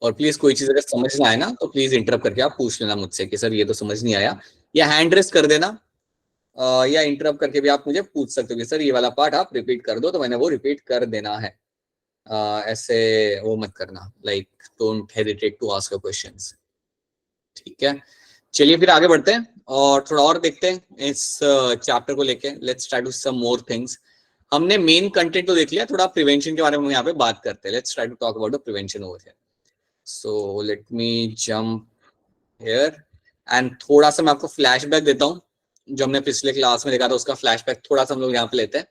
और प्लीज कोई चीज अगर समझ ना आए ना तो प्लीज इंटरप्ट करके आप पूछ लेना मुझसे कि सर ये तो समझ नहीं आया, या हैंड रेस कर देना, या इंटरप्ट करके भी आप मुझे पूछ सकते हो कि सर ये वाला पार्ट आप रिपीट कर दो, तो मैंने वो रिपीट कर देना है। ऐसे वो मत करना, like don't hesitate to ask questions. ठीक है, चलिए फिर आगे बढ़ते हैं और थोड़ा और देखते हैं इस चैप्टर को लेके। Let's try to some more things. हमने मेन कंटेंट तो देख लिया, थोड़ा प्रिवेंशन के बारे में यहाँ पे बात करते हैं। Let's try to talk about the prevention over here. So let me jump here and थोड़ा सा मैं आपको फ्लैशबैक देता हूँ। जो हमने पिछले क्लास में देखा था उसका फ्लैशबैक थोड़ा सा हम लोग यहाँ पे लेते हैं।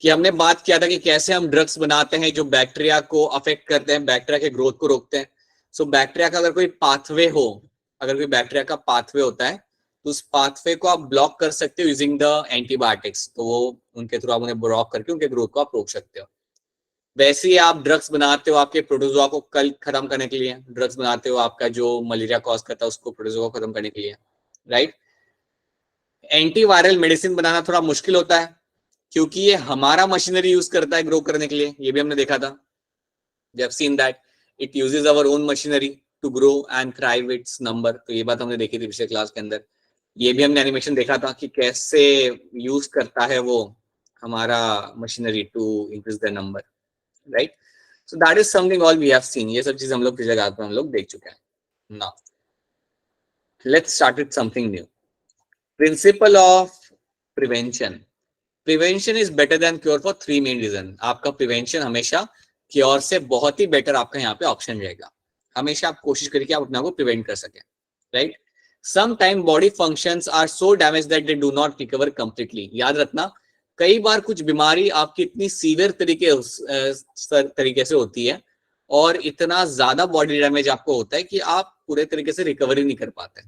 कि हमने बात किया था कि कैसे हम ड्रग्स बनाते हैं जो बैक्टीरिया को अफेक्ट करते हैं, बैक्टीरिया के ग्रोथ को रोकते हैं। सो बैक्टीरिया का अगर कोई पाथवे हो, अगर कोई बैक्टीरिया का पाथवे होता है तो उस पाथवे को आप ब्लॉक कर सकते हो यूजिंग द एंटीबायोटिक्स। तो वो उनके थ्रू आप उन्हें ब्लॉक करके उनके ग्रोथ को आप रोक सकते हो। वैसे ही आप ड्रग्स बनाते हो आपके प्रोटोजोआ को कल खत्म करने के लिए, ड्रग्स बनाते हो आपका जो मलेरिया कॉज करता है उसको, प्रोटोजोआ को खत्म करने के लिए, राइट। एंटीवायरल मेडिसिन बनाना थोड़ा मुश्किल होता है क्योंकि ये हमारा मशीनरी यूज करता है ग्रो करने के लिए, ये भी हमने देखा था। We have seen that it uses our own machinery to grow and thrive its number. तो ये बात हमने देखी थी पिछले क्लास के अंदर। ये भी हमने एनिमेशन देखा था कि कैसे यूज करता है वो हमारा machinery to increase the number, right. So that is something all we have seen. ये सब चीज हम लोग पिछले क्लास में हम लोग देख चुके हैं। Now let's start with something new. Principle of prevention. Prevention is better than cure for three main reason. आपका प्रिवेंशन हमेशा क्योर से बहुत ही बेटर आपका यहाँ पे ऑप्शन रहेगा। हमेशा आप कोशिश करिए कि आप अपने आप को प्रिवेंट कर सकें, right. Some time body functions are so damage that they do not recover completely. याद रखना, कई बार कुछ बीमारी आपकी इतनी सीवियर तरीके से होती है और इतना ज्यादा बॉडी डैमेज आपको होता है कि आप पूरे तरीके से रिकवरी नहीं कर पाते।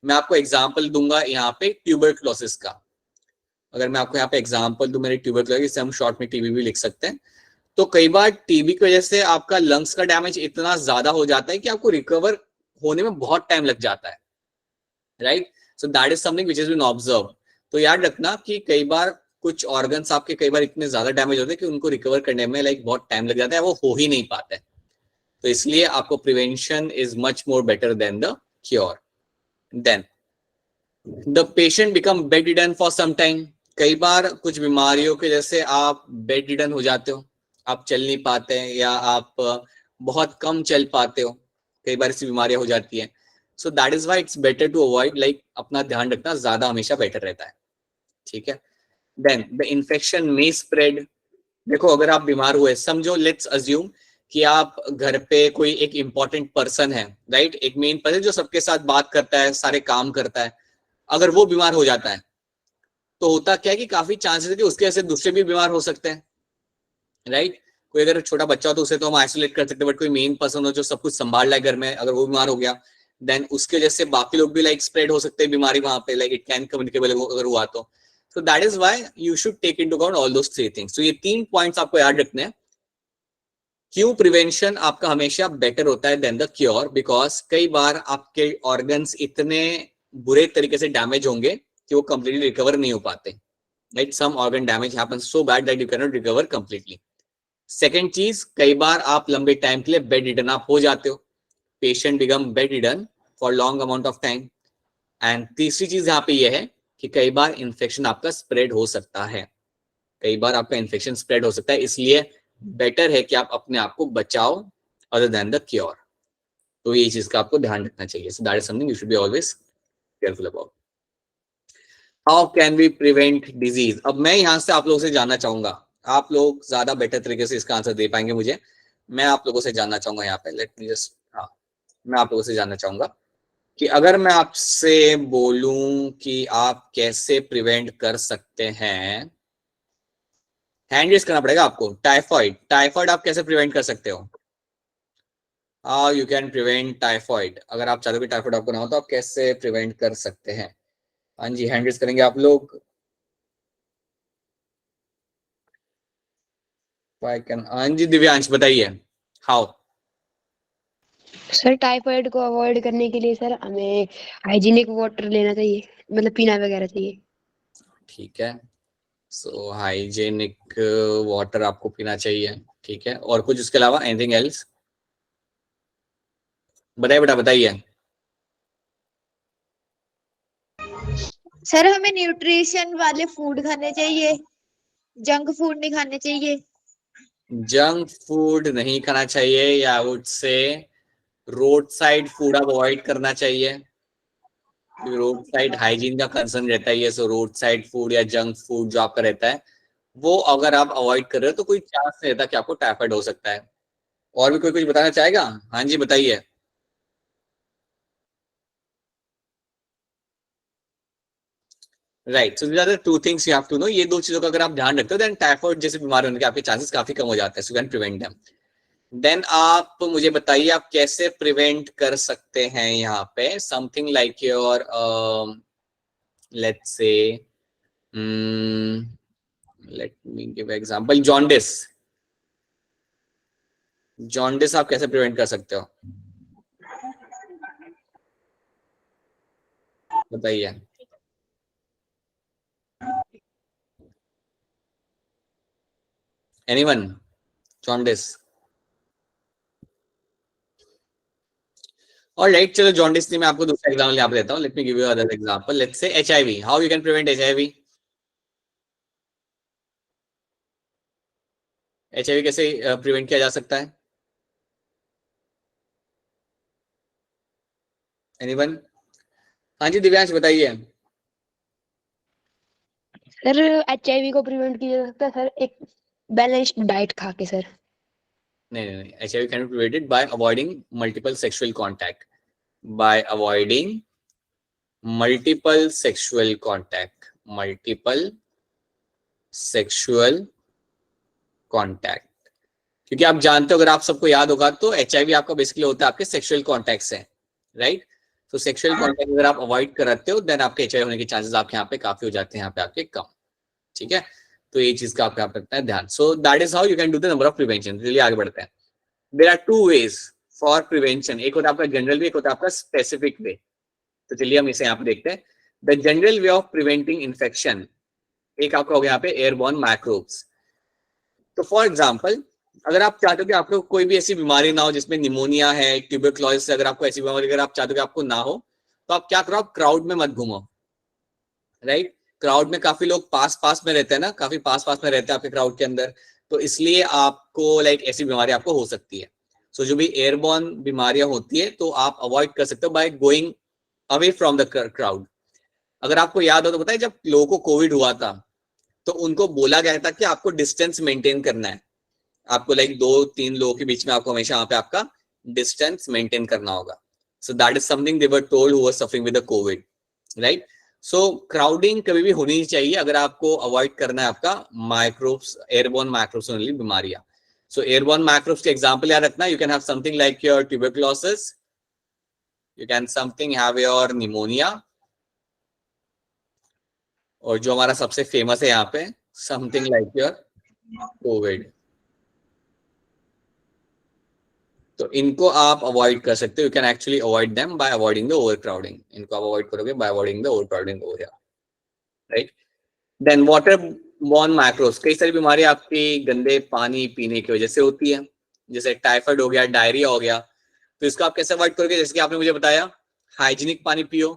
मैं आपको एग्जाम्पल दूंगा यहाँ पे ट्यूबरक्लोसिस का। अगर मैं आपको यहाँ पे एग्जांपल दूं मेरी ट्यूबरक्लोसिस, इसे हम शॉर्ट में टीबी भी लिख सकते हैं। तो कई बार टीबी की वजह से आपका लंग्स का डैमेज इतना ज्यादा हो जाता है कि आपको रिकवर होने में बहुत टाइम लग जाता है, right. So that is something which is been observe. तो याद रखना कि कई बार कुछ ऑर्गन्स आपके कई बार इतने ज्यादा डैमेज होते हैं कि उनको रिकवर करने में लाइक बहुत टाइम लग जाता है, वो हो ही नहीं पाता है। तो इसलिए आपको prevention is much more better than the cure. Then the patient become bed ridden for some time. कई बार कुछ बीमारियों के जैसे आप बेड रिडन हो जाते हो, आप चल नहीं पाते हैं या आप बहुत कम चल पाते हो, कई बार ऐसी बीमारियां हो जाती हैं। So that is why it's better to avoid, like अपना ध्यान रखना ज्यादा हमेशा बेटर रहता है, ठीक है। Then the infection may spread. देखो अगर आप बीमार हुए, समझो लेट्स अज्यूम कि आप घर पे कोई एक इंपॉर्टेंट पर्सन है, राइट, एक मेन पर्सन जो सबके साथ बात करता है, सारे काम करता है, अगर वो बीमार हो जाता है तो होता क्या है कि काफी चांसेस है कि उसके ऐसे दूसरे भी बीमार हो सकते हैं, राइट। कोई अगर छोटा बच्चा हो तो उसे तो हम आइसोलेट कर सकते हैं, बट कोई मेन पर्सन हो जो सब कुछ संभाल रहा है घर में, अगर वो बीमार हो गया देन उसके जैसे बाकी लोग भी लाइक स्प्रेड हो सकते हैं बीमारी वहां पे, लाइक इट कैन कम्युनिकेबल अगर हुआ तो। So that is why you should take into account all those three things. तो ये तीन पॉइंट्स आपको याद रखने हैं। क्यों प्रिवेंशन आपका हमेशा बेटर होता है देन द क्योर, बिकॉज कई बार आपके ऑर्गन्स इतने बुरे तरीके से डैमेज होंगे कि वो कंप्लीटली रिकवर नहीं हो पाते, right. Some organ damage happens so bad that you can not recover completely. Second चीज, कई बार आप लंबे टाइम के लिए बेड रिडन आप हो जाते हो, patient become bed ridden for long amount of time. And तीसरी चीज यहाँ पे यह है कि कई बार इन्फेक्शन आपका स्प्रेड हो सकता है, कई बार आपका इन्फेक्शन स्प्रेड हो सकता है, इसलिए बेटर है कि आप अपने आप को बचाओ अदर देन द क्योर। तो ये चीज का आपको ध्यान रखना चाहिए। So that is something you should be always careful about. How can we prevent disease. अब मैं यहाँ से आप लोगों से जानना चाहूंगा, आप लोग ज्यादा बेटर तरीके से इसका आंसर दे पाएंगे मुझे। मैं आप लोगों से जानना चाहूंगा यहाँ पे, लेट मी जस्ट, हाँ, मैं आप लोगों से जानना चाहूंगा कि अगर मैं आपसे बोलूं कि आप कैसे प्रिवेंट कर सकते हैं, हैंड रेज करना पड़ेगा आपको। टाइफॉइड, टाइफॉइड आप कैसे प्रिवेंट कर सकते हो? How you can prevent typhoid. अगर आप चाहते हो कि टाइफॉइड आपको ना हो तो आप कैसे प्रिवेंट कर सकते हैं? हाँ जी, हैंड रेज करेंगे आप लोग। हाँ जी दिव्यांश बताइए, हाउ। सर टाइफाइड को अवॉइड करने के लिए सर हमें हाइजीनिक वाटर लेना चाहिए, मतलब पीना वगैरह चाहिए। ठीक है, सो हाइजेनिक वाटर आपको पीना चाहिए, ठीक है। और कुछ उसके अलावा एनीथिंग एल्स? बताइए बेटा, बताइए। सर हमें न्यूट्रिशन वाले फूड खाने चाहिए, जंक फूड नहीं खाने चाहिए। जंक फूड नहीं खाना चाहिए, या would say road side food आप अवॉइड करना चाहिए, क्योंकि रोड साइड हाइजीन का कंसर्न रहता है ये। सो रोड साइड फूड या जंक फूड जो आपका रहता है, वो अगर आप अवॉइड कर रहे हो तो कोई चांस नहीं रहता कि आपको टाइफाइड हो सकता है। और भी कोई कुछ बताना चाहेगा? हाँ जी, बताइए। Right, so these are the two things you have to know. ये दो चीजों का अगर आप ध्यान रखते हो, देन टाइफाइड जैसे बीमारी होने के आपके चांसेस काफी कम हो जाते हैं। So can prevent them. Then आप मुझे बताइए, आप कैसे प्रिवेंट कर सकते हैं यहाँ पे something like your let's say let me give example, jaundice. Jaundice आप कैसे प्रिवेंट कर सकते हो, बताइए। एनीवन? जॉन्डिस। ऑलराइट, चलो जॉन्डिस नहीं, मैं आपको दूसरा एग्जांपल यहाँ पे देता हूँ। Let me give you other example. Let's say HIV, how you can prevent HIV. HIV कैसे प्रिवेंट किया जा सकता है? एनीवन? हाँ जी, दिव्यांश बताइए। सर HIV को प्रिवेंट किया जा सकता है सर एक बैलेंस्ड डाइट खा के सर। नहीं नहीं नहीं, HIV can be prevented by avoiding multiple sexual contact, bye avoiding multiple sexual contact, multiple sexual contact. क्योंकि आप जानते हो, अगर आप सबको याद होगा तो एचआईवी आपका बेसिकली होता है आपके सेक्सुअल कांटेक्ट से, राइट। तो सेक्सुअल कांटेक्ट अगर आप अवॉइड कराते हो, देन आपके एचआईवी होने के चांसेस आपके यहाँ पे काफी हो जाते हैं, यहाँ पे आपके कम। ठीक है, तो ये चीज का आपको यहाँ पे रखना है ध्यान। So that is how you can do the number of prevention. चलिए आगे बढ़ते हैं। There are two ways for prevention, एक होता है आपका जनरल वे, एक होता है आपका स्पेसिफिक वे। तो चलिए हम इसे यहाँ पे देखते हैं। The general way of preventing infection, एक आपका हो गया यहाँ पे एयरबॉर्न माइक्रोब्स। तो फॉर एग्जाम्पल, अगर आप चाहते हो कि आपको कोई भी ऐसी बीमारी ना हो जिसमें निमोनिया है, ट्यूबरक्लोसिस, अगर आपको ऐसी बीमारी अगर आप चाहते हो कि आपको ना हो, तो आप क्या करो, आप क्राउड में मत घूमो, राइट। क्राउड में काफी लोग पास पास में रहते हैं ना, काफी पास पास में रहते हैं आपके क्राउड के अंदर, तो इसलिए आपको लाइक ऐसी बीमारी आपको हो सकती है। सो जो भी एयरबॉर्न बीमारियां होती है तो आप अवॉइड कर सकते हो by going away from the crowd. अगर आपको याद हो तो बताइए, जब लोगों को कोविड हुआ था तो उनको बोला गया था कि आपको डिस्टेंस मेंटेन करना है, आपको लाइक 2-3 लोगों के बीच में आपको हमेशा वहां पे आपका डिस्टेंस मेंटेन करना होगा। सो that is something they were told who were suffering with the Covid, right. So crowding कभी भी होनी नहीं चाहिए अगर आपको अवॉइड करना है आपका माइक्रोब्स, एयरबॉर्न माइक्रोब्स वाली बीमारियां। सो एयरबॉर्न माइक्रोब्स के एग्जांपल याद रखना, you can have something like your tuberculosis, you can something have your pneumonia, और जो हमारा सबसे फेमस है यहाँ पे, समथिंग लाइक योर कोविड। तो इनको आप अवॉइड कर सकते हो, you can actually avoid them by avoiding the overcrowding. इनको आप अवॉइड करोगे by avoiding the overcrowding over here, right. Then water borne microbes, कई सारी बीमारी आपकी गंदे पानी पीने की वजह से होती है, जैसे टाइफाइड हो गया, डायरिया हो गया। तो इसको आप कैसे अवॉइड करोगे, जैसे कि आपने मुझे बताया, हाइजीनिक पानी पियो,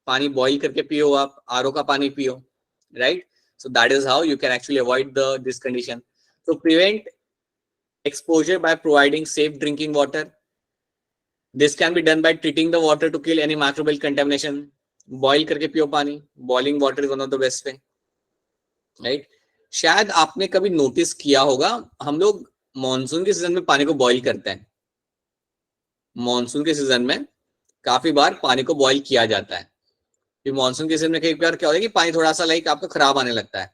पानी बॉईल करके पियो, आप आरओ का पानी पियो, right. So that is how you can actually avoid the this condition. तो prevent exposure by providing safe drinking water. This can be done by treating the water to kill any microbial contamination. Boil करके पियो पानी, boiling water is one of the best way, right? शायद आपने कभी notice किया होगा, हम लोग मॉनसून के सीजन में पानी को बॉईल करते हैं। मॉनसून के सीजन में काफी बार पानी को बॉईल किया जाता है, कि मॉनसून के सीजन में कई बार क्या होता है कि पानी थोड़ा सा लाइक आपका खराब आने लगता है,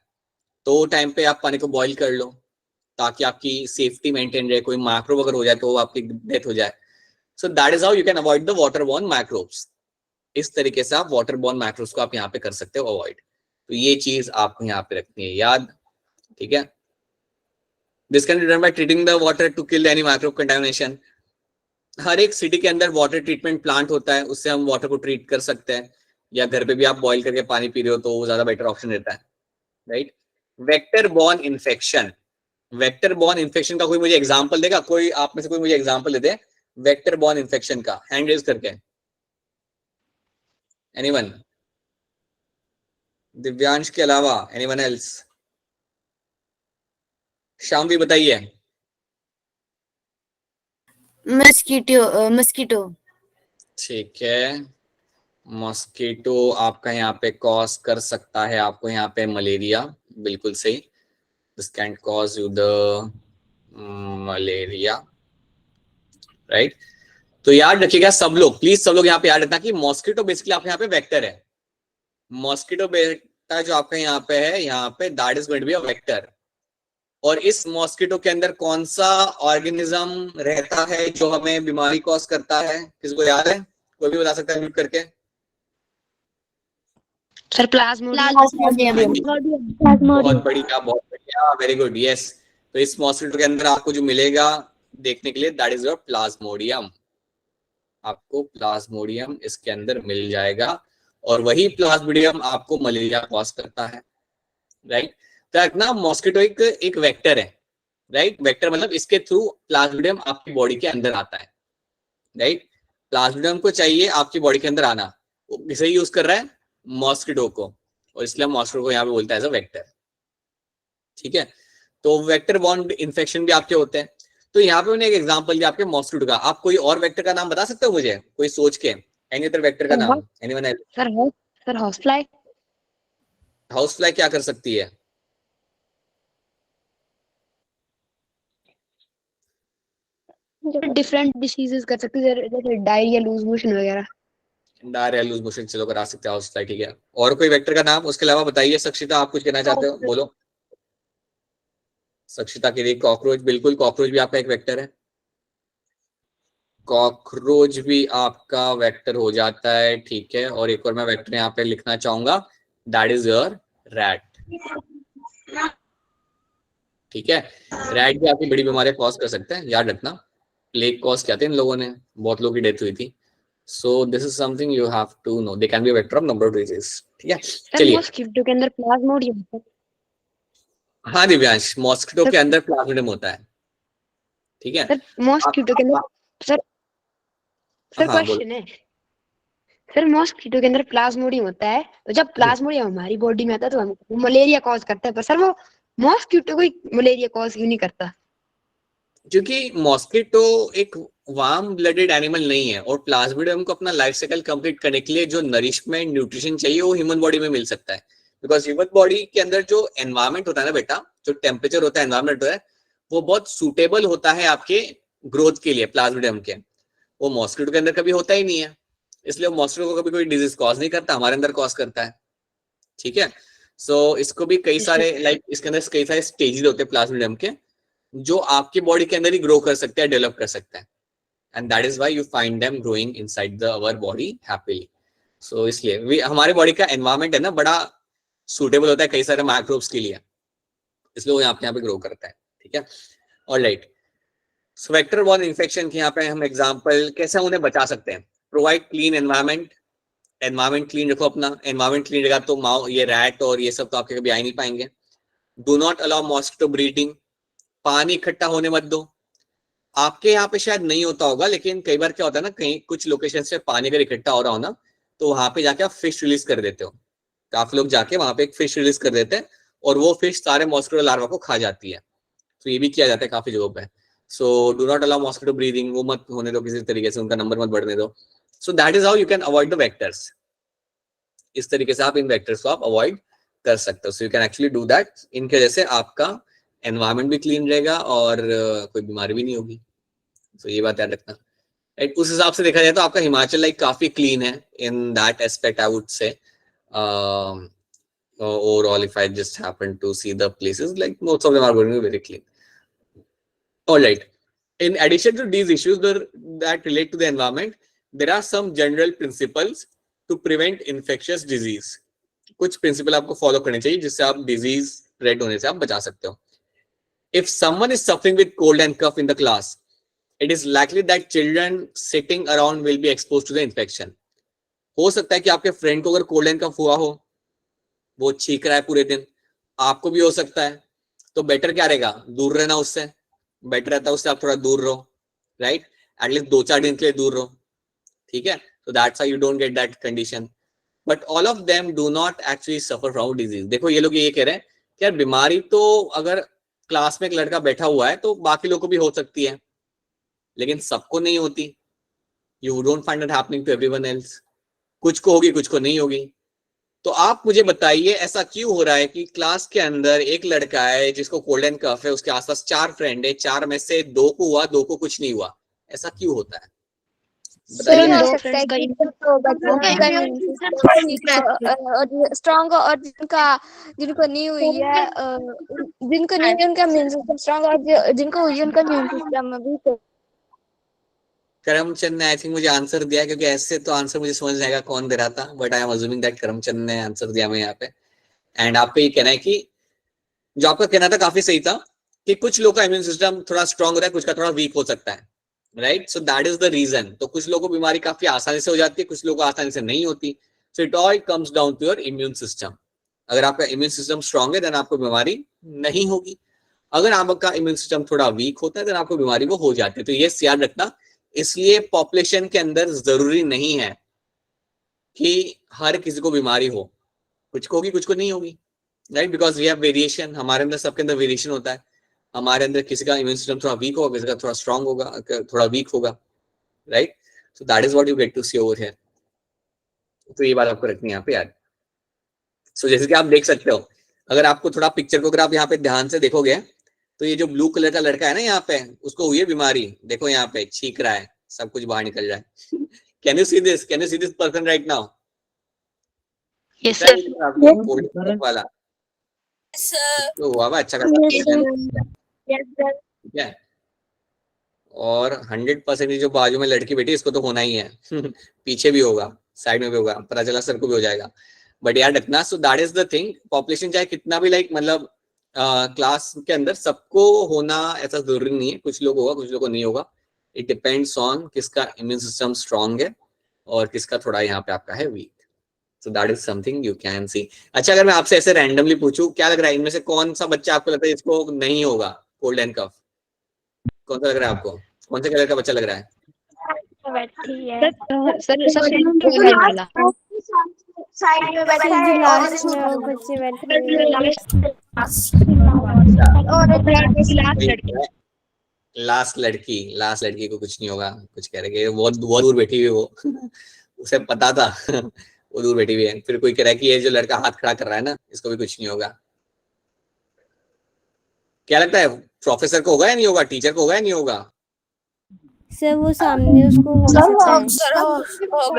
तो टाइम पे आप पानी को बॉईल कर लो ताकि आपकी सेफ्टी मेंटेन रहे, कोई माइक्रोब अगर हो जाए तो आपकी डेथ हो जाए। सो that is how you can avoid the water borne microbes. इस तरीके से आप वाटर बॉर्न माइक्रोब्स को आप यहाँ पे कर सकते हो अवॉइड। तो ये चीज आपको यहाँ पे रखनी है याद, ठीक है। This can be done by treating the water to kill any microbe contamination. हर एक सिटी के अंदर वाटर ट्रीटमेंट प्लांट होता है, उससे हम वाटर को ट्रीट कर सकते हैं, या घर पे भी आप बॉईल करके पानी पी रहे हो तो वो ज्यादा बेटर ऑप्शन रहता है, right. Vector borne infection, vector borne infection का कोई मुझे एग्जांपल देगा, कोई आप में से कोई मुझे एग्जांपल दे दे वेक्टर बॉर्न इन्फेक्शन का? हैंड रेज करके। एनीवन? दिव्यांश के अलावा एनीवन एल्स? शाम भी बताइए। मस्कीटो। ठीक है, मॉस्किटो आपका यहाँ पे कॉज कर सकता है आपको यहाँ पे मलेरिया, बिल्कुल सही। This can cause you the malaria, right. तो याद रखिएगा सब लोग, प्लीज सब लोग यहाँ पे याद रखना कि मॉस्किटो बेसिकली आपके यहाँ पे वेक्टर है। मॉस्किटो बेटा जो आपका यहाँ पे है, यहाँ पे that is going to be a vector. और इस मॉस्किटो के अंदर कौन सा ऑर्गेनिज्म रहता है जो हमें बीमारी कॉज करता है? किसको याद है? कोई भी बता सकता है म्यूट करके? Sir Plasmodium. बहुत बढ़िया, वेरी गुड, यस। तो इस मॉस्किटो के अंदर आपको जो मिलेगा देखने के लिए, दैट इज योर प्लाज्मोडियम। आपको प्लाज्मोडियम इसके अंदर मिल जाएगा और वही प्लाज्मोडियम आपको मलेरिया कॉज करता है, राइट। तो ना मॉस्किटो एक वेक्टर है, राइट। वेक्टर मतलब इसके थ्रू प्लाज्मोडियम आपकी बॉडी के अंदर आता है, राइट। प्लाज्मोडियम को चाहिए आपकी बॉडी के अंदर आना, वो किसे यूज कर रहा है? मॉस्किटो को, और इसलिए मॉस्किटो को यहाँ पे बोलता है एज अ वेक्टर, ठीक है। तो वेक्टर बॉर्न इन्फेक्शन भी आपके होते हैं। तो यहाँ पे मैंने एक एग्जांपल दिया आपके मॉस्किटो का। आप कोई और वेक्टर का नाम बता सकते हो मुझे, कोई सोच के? एनी अदर वेक्टर का नाम? Anyone else? Sir house fly. House fly क्या कर सकती है? डिफरेंट डिसीजेस कर सकते हैं, जैसे डायरिया, लूज मोशन वगैरह। डायरिया, लूज मोशन चलो करा सकते हैं हाउस फ्लाई, ठीक है। और कोई वेक्टर का नाम उसके अलावा बताइए। सक्षिता, आप कुछ कहना चाहते हो? बोलो। सक्षिता के लिए कॉकरोच, बिल्कुल, कॉकरोच भी आपका एक वेक्टर है। कॉकरोच भी आपका वेक्टर हो जाता है, ठीक है। और एक और मैं वेक्टर यहाँ पे लिखना चाहूंगा, दैट इज योर रैट, ठीक है। रैट भी आपकी बड़ी बीमारियां कॉज कर सकते हैं, याद रखना। प्लेग कॉज किया था इन लोगों ने, बहुत लोगों की डेथ हुई थी। So this is something you have to know, they can be vector of number of disease, ठीक है। चलिए, मॉस्किटो के अंदर प्लाज्मोडियम। हाँ दिव्यांश, मॉस्किटो के अंदर प्लाज्मोडियम होता है, ठीक है। सर मॉस्किटो के अंदर सर हाँ बोलो। क्वेश्चन है, सर मॉस्किटो के अंदर प्लाज्मोडियम होता है, तो जब प्लाज्मोडियम हमारी बॉडी में आता है तो हमको मलेरिया कॉज करता है, पर सर वो मॉस्किटो को मलेरिया कॉज क्यों नहीं करता? क्योंकि मॉस्किटो एक वार्म ब्लडेड एनिमल नहीं है, और प्लाज्मोडियम को अपना लाइफ साइकिल कंप्लीट करने के लिए जो नरिशमेंट, न्यूट्रिशन चाहिए वो ह्यूमन बॉडी में मिल सकता है। बिकॉज ह्यूमन बॉडी के अंदर जो एनवायरमेंट होता है ना बेटा, जो टेम्परेचर होता है, एनवायरमेंट होता है, वो बहुत सूटेबल होता है आपके ग्रोथ के लिए प्लाज्मोडियम के। वो मॉस्किटो के अंदर कभी होता ही नहीं है, इसलिए मॉस्किटो को कभी कोई डिजीज कॉज नहीं करता, हमारे अंदर कॉज करता है, ठीक है। सो इसको भी कई सारे इसके अंदर कई सारे स्टेजेस होते हैं प्लाज्मोडियम के, जो आपकी बॉडी के अंदर ही ग्रो कर सकते हैं, डेवलप कर सकते हैं। And that is why you find them growing inside the our body happily. So इसलिए हमारे बॉडी का एनवायरमेंट है ना, बड़ा सूटेबल होता है कई सारे माइक्रोब्स के लिए, इसलिए वो यहाँ पे ग्रो करता है, ठीक है। Alright, so vector borne infection के यहाँ पे हम एग्जांपल कैसे हम उन्हें बचा सकते हैं? Provide clean environment, environment clean रखो अपना। एनवायरमेंट क्लीन रहेगा तो माओ ये रैट और ये सब तो आपके कभी आ ही नहीं पाएंगे। Do not allow mosquito breeding, पानी इकट्ठा होने मत दो। आपके यहाँ पे शायद नहीं होता होगा, लेकिन कई बार क्या होता है ना, कहीं कुछ लोकेशन से पानी अगर इकट्ठा हो रहा हो ना, तो वहां पे जाके आप फिश रिलीज कर देते हो। काफी लोग जाके वहां पे एक फिश रिलीज कर देते हैं और वो फिश सारे मॉस्किटो लार्वा को खा जाती है। तो ये भी किया जाता है काफी जगहों पे। So do not allow mosquito breathing, वो मत होने दो किसी तरीके से, उनका नंबर मत बढ़ने दो। सो that is how you can avoid the vectors. इस तरीके से आप इन वेक्टर्स को आप अवॉइड कर सकते हो। सो you can actually do that. इनके वजह से आपका एनवायरमेंट भी क्लीन रहेगा और कोई बीमारी भी नहीं होगी। तो ये बात याद रखना। उस हिसाब से देखा जाए तो आपका हिमाचल लाइक काफी क्लीन है in that aspect, I would say. Overall, if I just happen to see the places, like most of them are going to be very clean. All right. In addition to these issues that relate to the environment, there are some general principles to prevent infectious disease. कुछ principal आपको follow करने चाहिए जिससे आप disease spread होने से आप बचा सकते हो। If someone is suffering with cold and cough in the class, it is likely that children sitting around will be exposed to the infection. हो सकता है कि आपके फ्रेंड को अगर कोल्ड एंड कफ हुआ हो, वो छींक रहा है पूरे दिन, आपको भी हो सकता है। तो बेटर क्या रहेगा? दूर रहना उससे, बेटर रहता है उससे आप थोड़ा दूर रहो, राइट। एटलीस्ट 2-4 दिन के लिए दूर रहो, ठीक है। So that's how you don't get that condition. But all of them do not actually suffer from disease. देखो ये लोग ये कह रहे हैं कि यार बीमारी तो अगर क्लास में एक लड़का बैठा हुआ है तो बाकी लोगों को भी हो सकती है, लेकिन सबको नहीं होती। You don't find it happening to everyone else. कुछ को होगी, कुछ को नहीं होगी। तो आप मुझे बताइए ऐसा क्यों हो रहा है कि क्लास के अंदर एक लड़का है जिसको कोल्ड एंड कफ है, उसके आसपास 4 फ्रेंड है, 4 में से 2 को हुआ, 2 को कुछ नहीं हुआ, ऐसा क्यों होता है? सर इन हो दो सकता है फ्रेंड्स का कि तो बच्चों का immune system weak और स्ट्रांग, और जिनको नहीं हुई है जिनको नहीं हुई उनका immune system स्ट्रांग, और जिनको हुई है उनका immune system वीक है। करमचंद ने आई थिंक मुझे आंसर दिया, क्योंकि ऐसे तो आंसर मुझे समझ नहीं आएगा कौन दे रहा था, but I am assuming that Karamchand ने आंसर दिया मैं यहाँ पे। एंड आप पे ये कहना है कि जो आपका कहना था काफी सही था कि कुछ लोगों का इम्यून सिस्टम थोड़ा स्ट्रांग होता है, कुछ का थोड़ा वीक हो सकता है, right. So that is the reason. तो कुछ लोगों को बीमारी काफी आसानी से हो जाती है, कुछ लोगों को आसानी से नहीं होती। So it all comes down to your immune system. अगर आपका इम्यून सिस्टम स्ट्रांग है देन आपको बीमारी नहीं होगी, अगर आपका इम्यून सिस्टम थोड़ा वीक होता है देन आपको बीमारी वो हो जाती है। तो ये याद रखना। इसलिए पॉपुलेशन के अंदर जरूरी नहीं है कि हर किसी को बीमारी हो, कुछ को होगी, कुछ को नहीं होगी, right. Because we have variation, हमारे अंदर सबके अंदर वेरिएशन होता है। हमारे अंदर किसी का इम्यून सिस्टम थोड़ा वीक होगा, किसी का थोड़ा स्ट्रांग होगा, थोड़ा वीक होगा, right. So that is what you get to see over here. तो ये बात आपको रखनी है यहाँ पे याद। सो जैसे कि आप देख सकते हो, अगर आपको थोड़ा पिक्चर को अगर आप यहाँ पे ध्यान से देखोगे तो ये जो ब्लू कलर का लड़का है ना यहाँ पे, उसको हुई है बीमारी, देखो यहाँ पे छींक रहा है, सब कुछ बाहर निकल रहा है। Can you see this? Can you see this person right now? Yes sir. वाला तो हुआ हुआ अच्छा खासा, ठीक है। और 100% जो बाजू में लड़की बैठी इसको तो होना ही है। पीछे भी होगा, साइड में भी होगा, पता चला सर को भी हो जाएगा। बट यार रखना, सो that is the thing. Population चाहे कितना भी लाइक मतलब क्लास के अंदर सबको होना ऐसा जरूरी नहीं है, कुछ लोग होगा, कुछ लोग को नहीं होगा। इट डिपेंड्स ऑन किसका इम्यून सिस्टम स्ट्रांग है और किसका थोड़ा यहाँ पे आपका है weak. So that is something you can see. अच्छा, अगर मैं आपसे ऐसे रैंडमली पूछूं, क्या लग रहा है इनमें से कौन सा बच्चा आपको लगता है इसको नहीं होगा कोल्ड एंड कफ? कौन सा लग रहा है आपको? कौन से कलर का बच्चा लग रहा है? सर सर वाला साइड में बैठा है लास्ट में बच्चे बैठे लास्ट लड़की को कुछ नहीं होगा, कुछ कह रहे कि बहुत बहुत दूर बैठी हुई है वो। उसे पता था वो दूर बैठी हुई है। फिर कोई कह रहा है कि ये जो लड़का हाथ खड़ा कर रहा है ना, इसको भी कुछ नहीं होगा। क्या लगता है प्रोफेसर को होगा या नहीं होगा, टीचर को होगा या नहीं होगा? सर वो सामने उसको हो सकता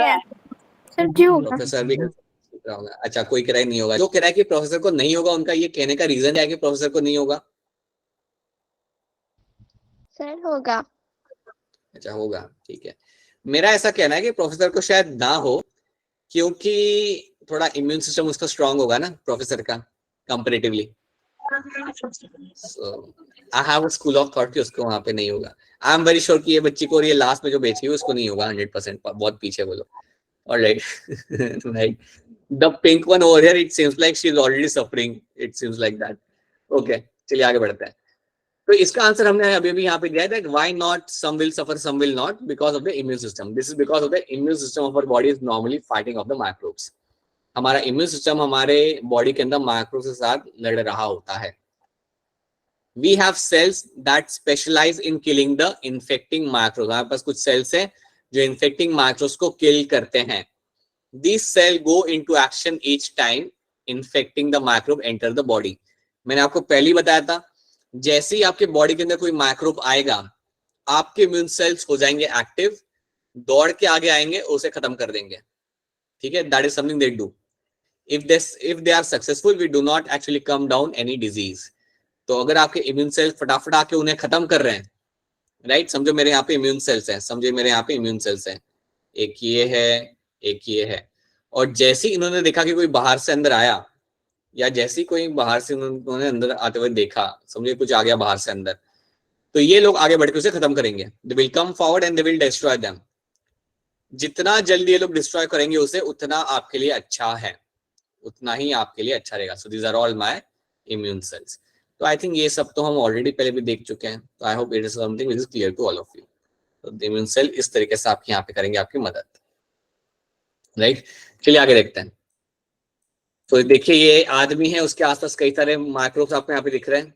है। सर क्यों होगा? प्रोफेसर भी होगा। अच्छा, कोई कह रहा है नहीं होगा। जो कह रहा है कि प्रोफेसर को नहीं होगा, उनका ये कहने का रीजन है कि प्रोफेसर को नहीं होगा। सर होगा। अच्छा होगा, ठीक है। मेरा ऐसा कहना है कि प्रोफेसर को शायद ना हो, क्योंकि थोड़ा इम्यून सिस्टम उसका स्ट्रांग होगा ना प्रोफेसर का comparatively. I have a school of thought कि उसको वहां पे नहीं होगा। आई एम वेरी श्योर कि ये बच्ची को और ये लास्ट में जो बेची है उसको नहीं होगा 100%। बहुत पीछे बोलो। Alright, right. The pink one over here, it seems like she is already suffering, it seems like that. Okay, चलिए आगे बढ़ते हैं। तो इसका आंसर हमने अभी भी यहाँ पे दिया है that why not some will suffer some will not, because of the immune system. This is because of the immune system of our body is normally fighting off the microbes. हमारा immune system हमारे body के अंदर microbes के साथ लड़ रहा होता है। We have cells that specialize in killing the infecting microbes. हमारे पास कुछ सेल्स हैं जो infecting microbes को kill करते हैं। These cells go into action each time infecting the microbe enter the body. मैंने आपको पहले ही बताया था, जैसे ही आपके बॉडी के अंदर कोई माइक्रोब आएगा, आपके इम्यून सेल्स हो जाएंगे एक्टिव, दौड़ के आगे आएंगे, उसे खत्म कर देंगे। ठीक है, that is something they do. If they are successful, we do not actually come down any disease. तो अगर आपके इम्यून सेल्स फटाफट आके उन्हें खत्म कर रहे हैं, राइट, समझो मेरे यहाँ पे इम्यून सेल्स हैं, समझे मेरे यहाँ पे इम्यून सेल्स हैं, एक ये है, एक ये है, और जैसे ही इन्होंने देखा कि कोई बाहर से अंदर आया, या जैसे ही कोई बाहर से उन्होंने अंदर आते हुए देखा, समझे कुछ आ गया बाहर से अंदर, तो ये लोग आगे बढ़ के उसे खत्म करेंगे। They will come forward and they will destroy them. जितना जल्दी ये लोग डिस्ट्रॉय करेंगे उसे, उतना आपके लिए अच्छा है, उतना ही आपके लिए अच्छा रहेगा। So these are all my immune cells. तो आई थिंक ये सब तो हम ऑलरेडी पहले भी देख चुके हैं। तो I hope it is something which is clear to all of you. तो इम्यून सेल इस तरीके से आपकी यहाँ पे करेंगे आपकी मदद, राइट। चलिए आगे देखते हैं। तो देखिए ये आदमी है, उसके आसपास कई सारे माइक्रोब्स आपको यहाँ पे दिख रहे हैं।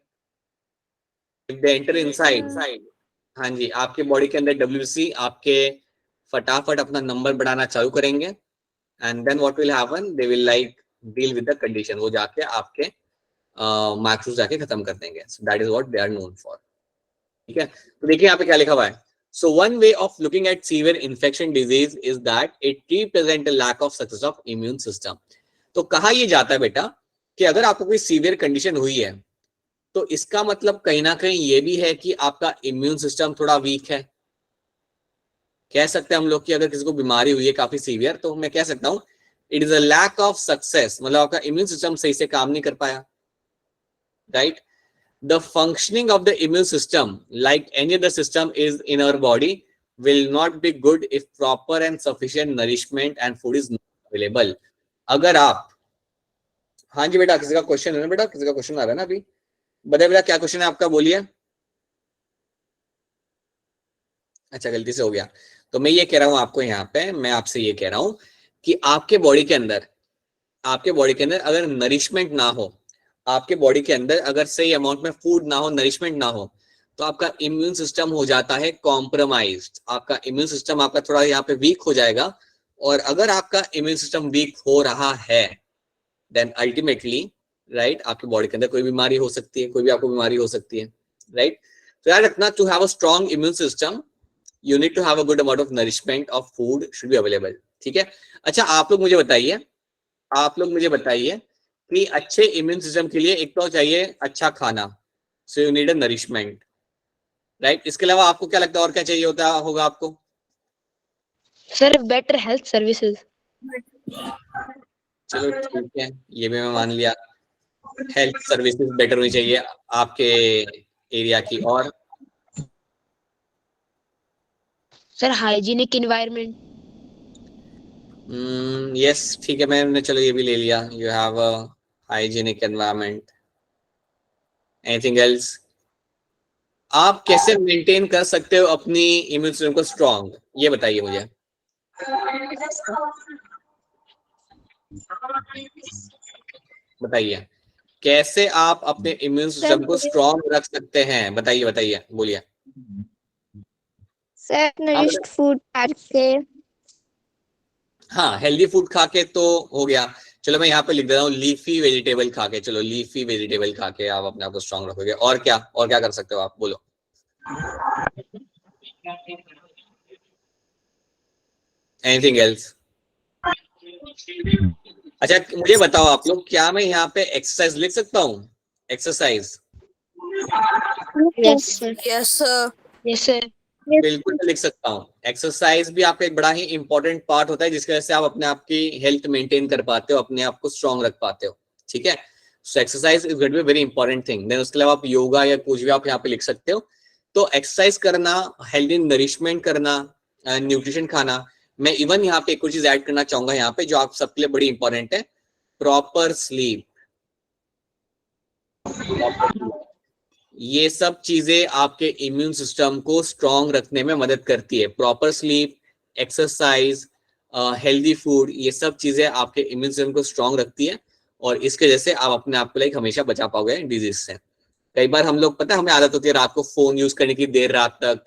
इफ दे एंटर इनसाइड, हाँ जी, आपके बॉडी के अंदर WBC आपके फटाफट अपना नंबर बढ़ाना चालू करेंगे, and then what will happen, they will like deal with the condition, वो जाके आपके माइक्रोब्स जाके खत्म कर देंगे। So that is what they are known for, ठीक है। तो देखिए यहाँ पे क्या लिखा हुआ है। So one way of looking at severe infection disease is that it represents a lack of success of immune system. तो कहा ये जाता है बेटा कि अगर आपको कोई सीवियर कंडीशन हुई है तो इसका मतलब कहीं ना कहीं ये भी है कि आपका इम्यून सिस्टम थोड़ा वीक है। कह सकते हैं हम लोग कि अगर किसी को बीमारी हुई है काफी सीवियर, तो मैं कह सकता हूं it is a lack of success, मतलब आपका इम्यून सिस्टम सही से काम नहीं कर पाया, right. The functioning of the immune system, like any other system is in our body, will not be good if proper and sufficient nourishment and food is not available. अगर आप, हाँ जी बेटा, किसी का क्वेश्चन है ना बेटा, किसी का क्वेश्चन आ रहा है ना अभी, बताइए बेटा क्या क्वेश्चन है आपका, बोलिए। अच्छा गलती से हो गया। तो मैं ये कह रहा हूँ आपको यहाँ पे, मैं आपसे ये कह रहा हूँ कि आपके बॉडी के अंदर अगर नरिशमेंट ना हो, आपके बॉडी के अंदर अगर सही अमाउंट में फूड ना हो, नरिशमेंट ना हो, तो आपका इम्यून सिस्टम हो जाता है कॉम्प्रोमाइज्ड। आपका इम्यून सिस्टम आपका थोड़ा यहाँ पे वीक हो जाएगा, और अगर आपका इम्यून सिस्टम वीक हो रहा है देन अल्टीमेटली, राइट, आपकी बॉडी के अंदर कोई बीमारी हो सकती है, कोई भी आपको बीमारी हो सकती है, राइट। तो याद रखना, to have a strong immune system you need to have a good amount of nourishment of food should be available, ठीक है। अच्छा आप लोग मुझे बताइए कि अच्छे इम्यून सिस्टम के लिए एक तो चाहिए अच्छा खाना, so you need a nourishment, right. इसके अलावा आपको क्या लगता है और क्या चाहिए होगा आपको? Sir better health services. चलो ठीक है, ये भी मैं मान लिया, हेल्थ सर्विसेज बेटर होनी चाहिए आपके एरिया की। और सर हाइजीनिक एनवायरनमेंट। यस ठीक है, मैंने चलो ये भी ले लिया, you have a hygienic environment. Anything else? आप कैसे मेंटेन कर सकते हो अपनी इम्यून सिस्टम को स्ट्रॉन्ग, ये बताइए मुझे। बताइए कैसे आप अपने इम्यून सिस्टम को स्ट्रॉन्ग रख सकते हैं, बताइए बोलिए। सर नरिश्ड फूड करके, हाँ हेल्दी फूड खा के तो हो गया। चलो मैं यहाँ पे लिख दे रहा हूँ लीफी वेजिटेबल खा के, चलो लीफी वेजिटेबल खा के आप अपने आप को स्ट्रॉन्ग रखोगे। और क्या कर सकते हो आप, बोलो। Anything else? अच्छा मुझे बताओ आप लोग, क्या मैं यहाँ पे एक्सरसाइज लिख सकता हूँ? Exercise yes sir. Yes sir. बिल्कुल लिख सकता हूँ। एक्सरसाइज भी आपका एक बड़ा ही इंपॉर्टेंट पार्ट होता है जिसकी वजह से आप अपने आप की हेल्थ मेंटेन कर पाते हो, अपने आप को स्ट्रॉन्ग रख पाते हो, ठीक है। So exercise is going to be very important thing. Then उसके अलावा आप योगा या कुछ भी आप यहाँ पे लिख सकते हो। तो एक्सरसाइज करना, हेल्दी नरिशमेंट करना, न्यूट्रिशन खाना। मैं इवन यहाँ पे एक और चीज ऐड करना चाहूंगा यहाँ पे जो आप सबके लिए बड़ी इंपॉर्टेंट है, प्रॉपर स्लीप। ये सब चीजें आपके इम्यून सिस्टम को स्ट्रॉन्ग रखने में मदद करती है। Proper sleep, exercise, healthy food, ये सब चीजें आपके इम्यून सिस्टम को स्ट्रॉन्ग रखती है, और इसके वजह से आप अपने आप को लाइक हमेशा बचा पाओगे डिजीज से। कई बार हम लोग, पता है, हमें आदत होती है रात को फोन यूज करने की देर रात तक,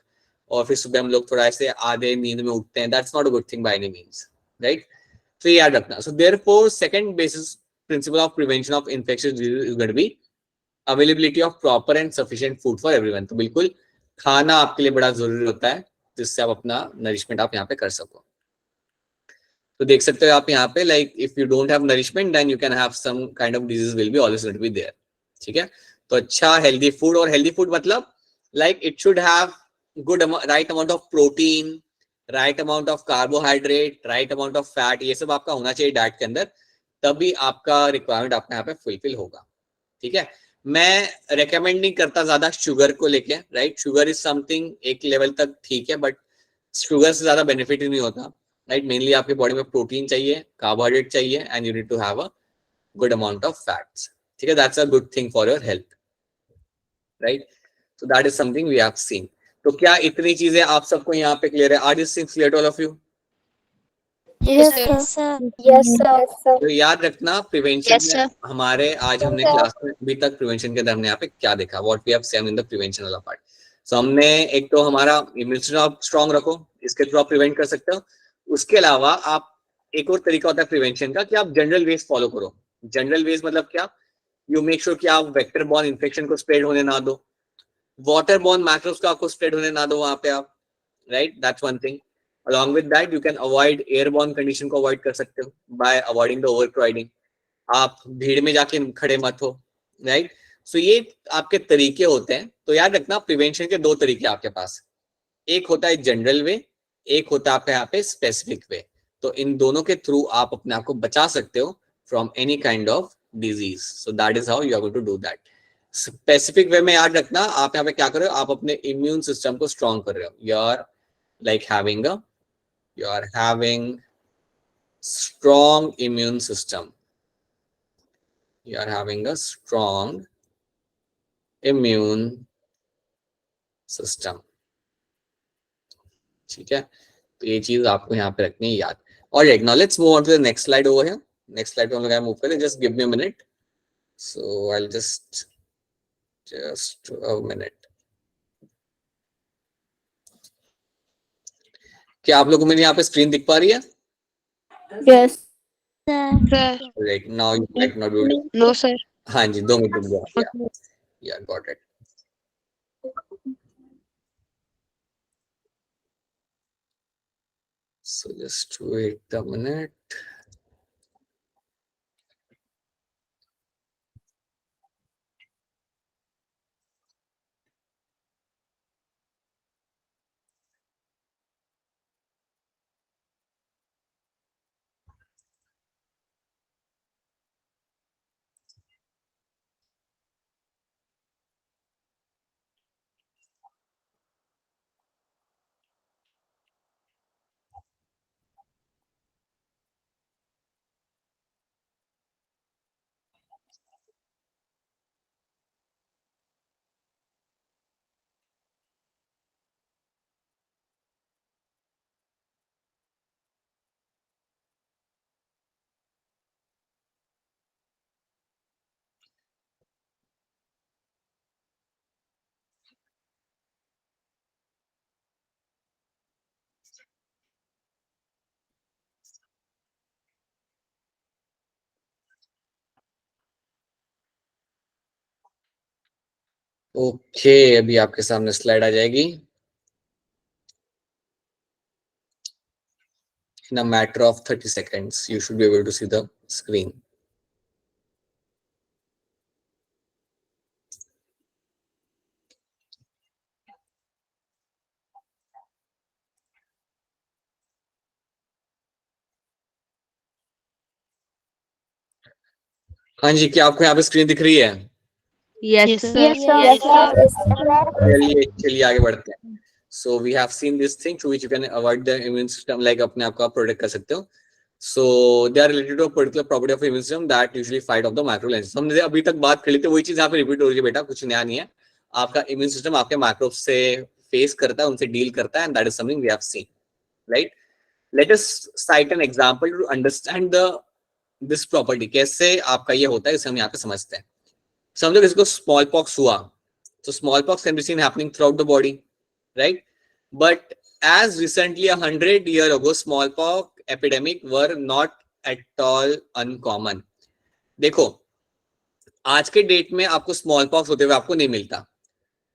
और फिर सुबह हम लोग थोड़ा ऐसे आधे नींद में उठते हैं। That's not a good thing by any means, right. तो ये याद रखना। So therefore second basis principle of prevention of infectious disease is going to be availability of proper and sufficient food for everyone. तो बिल्कुल खाना आपके लिए बड़ा जरूरी होता है जिससे आप अपना नरिशमेंट आप यहाँ पे कर सको। तो देख सकते हो आप यहाँ पे, like if you don't have nourishment then you can have some kind of disease will be always going to be there, ठीक है। तो अच्छा हेल्दी फूड, और हेल्दी फूड मतलब like it should have good right amount of protein, right amount of carbohydrate, right amount of fat, ये सब आपका होना चाहिए डाइट के अंदर, तभी आपका रिक्वायरमेंट आपका यहाँ पे फुलफिल होगा, ठीक है। मैं रेकमेंड नहीं करता ज्यादा शुगर को लेके, राइट। शुगर इज समथिंग एक लेवल तक ठीक है, बट शुगर से ज्यादा बेनिफिट ही नहीं होता, राइट। मेनली आपके बॉडी में प्रोटीन चाहिए, कार्बोहाइड्रेट चाहिए, and you need to have a good amount of fats, ठीक है। That's a good thing for your health, right. So that is something we have seen. तो क्या इतनी चीजें आप सबको यहाँ पे क्लियर है? Are this things clear to all of you? Yes, sir. sir. Yes, sir. तो याद रखना प्रिवेंशन Yes, में sir. हमारे आज हमने क्लास में अभी तक प्रिवेंशन के अंदर हमने यहाँ पे क्या देखा, what we have seen in the prevention वाला पार्ट। सो हमने एक तो हमारा इम्यून सिस्टम आप स्ट्रांग रखो, इसके थ्रू आप प्रिवेंट कर सकते हो। उसके अलावा आप एक और तरीका होता है प्रिवेंशन का कि आप जनरल वेज फॉलो करो। जनरल वेज मतलब क्या? यू मेक श्योर कि आप वेक्टर बॉर्न इन्फेक्शन को स्प्रेड होने ना दो, वाटर बॉर्न मैक्रोस को आपको स्प्रेड होने ना दो वहां पे आप, right? That's one thing. Along with that, you can avoid airborne condition को avoid कर सकते हो by avoiding the overcrowding. आप भीड़ में जाके खड़े मत हो, राइट? सो ये आपके तरीके होते हैं। तो याद रखना प्रिवेंशन के दो तरीके आपके पास, एक होता है जनरल वे, एक होता है आपके यहाँ पे स्पेसिफिक वे। तो इन दोनों के थ्रू आप अपने आप को बचा सकते हो from any kind of disease. So that is how you are going to do that. Specific way में याद रखना आप यहाँ पे क्या कर रहे हो, आप अपने इम्यून सिस्टम को स्ट्रॉन्ग कर रहे हो। You are like you are having strong immune system. You are having a strong immune system. ठीक है, तो ये चीज आपको यहाँ पे रखनी है याद। और now let's move on to the next slide over here. Next slide पे हम लोग मूव करें। Just give me a minute. So I'll just a minute. क्या आप लोगों को मेरी यहाँ पे स्क्रीन दिख पा रही है? Yes. Sir. Like now you might not be able to. No, sir. हाँ जी, 2 मिनट रुक जाओ। Yeah, got it. So just wait a minute. Okay, अभी आपके सामने स्लाइड आ जाएगी। In a matter of 30 seconds, you should be able to see the screen. हाँ जी, क्या आपको यहाँ पे स्क्रीन दिख रही है? Yes, sir. Yes, sir. Yes, sir. चलिए आगे बढ़ते हैं। So we have seen this thing through which you can avoid the immune system, like अपने आप को आप प्रोटेक्ट कर सकते हो। So they are related to a particular property of immune system that usually fight off the microorganisms. हमने अभी तक बात कर ली थी, वही चीज यहाँ पे रिपीट हो रही है बेटा, कुछ नया नहीं है। आपका इम्यून सिस्टम आपके माइक्रोब्स से फेस करता है, उनसे डील करता है, and that is something we have seen, right? Let us cite an example to understand this property. कैसे आपका ये होता है, इसे हम यहाँ पे समझते हैं। समझो किसी को स्मॉल पॉक्स हुआ, तो small pox can be seen happening through out the body, right? But as recently 100 years ago, smallpox epidemic were not at all uncommon. देखो, आज के डेट में आपको स्मॉल पॉक्स होते हुए आपको नहीं मिलता,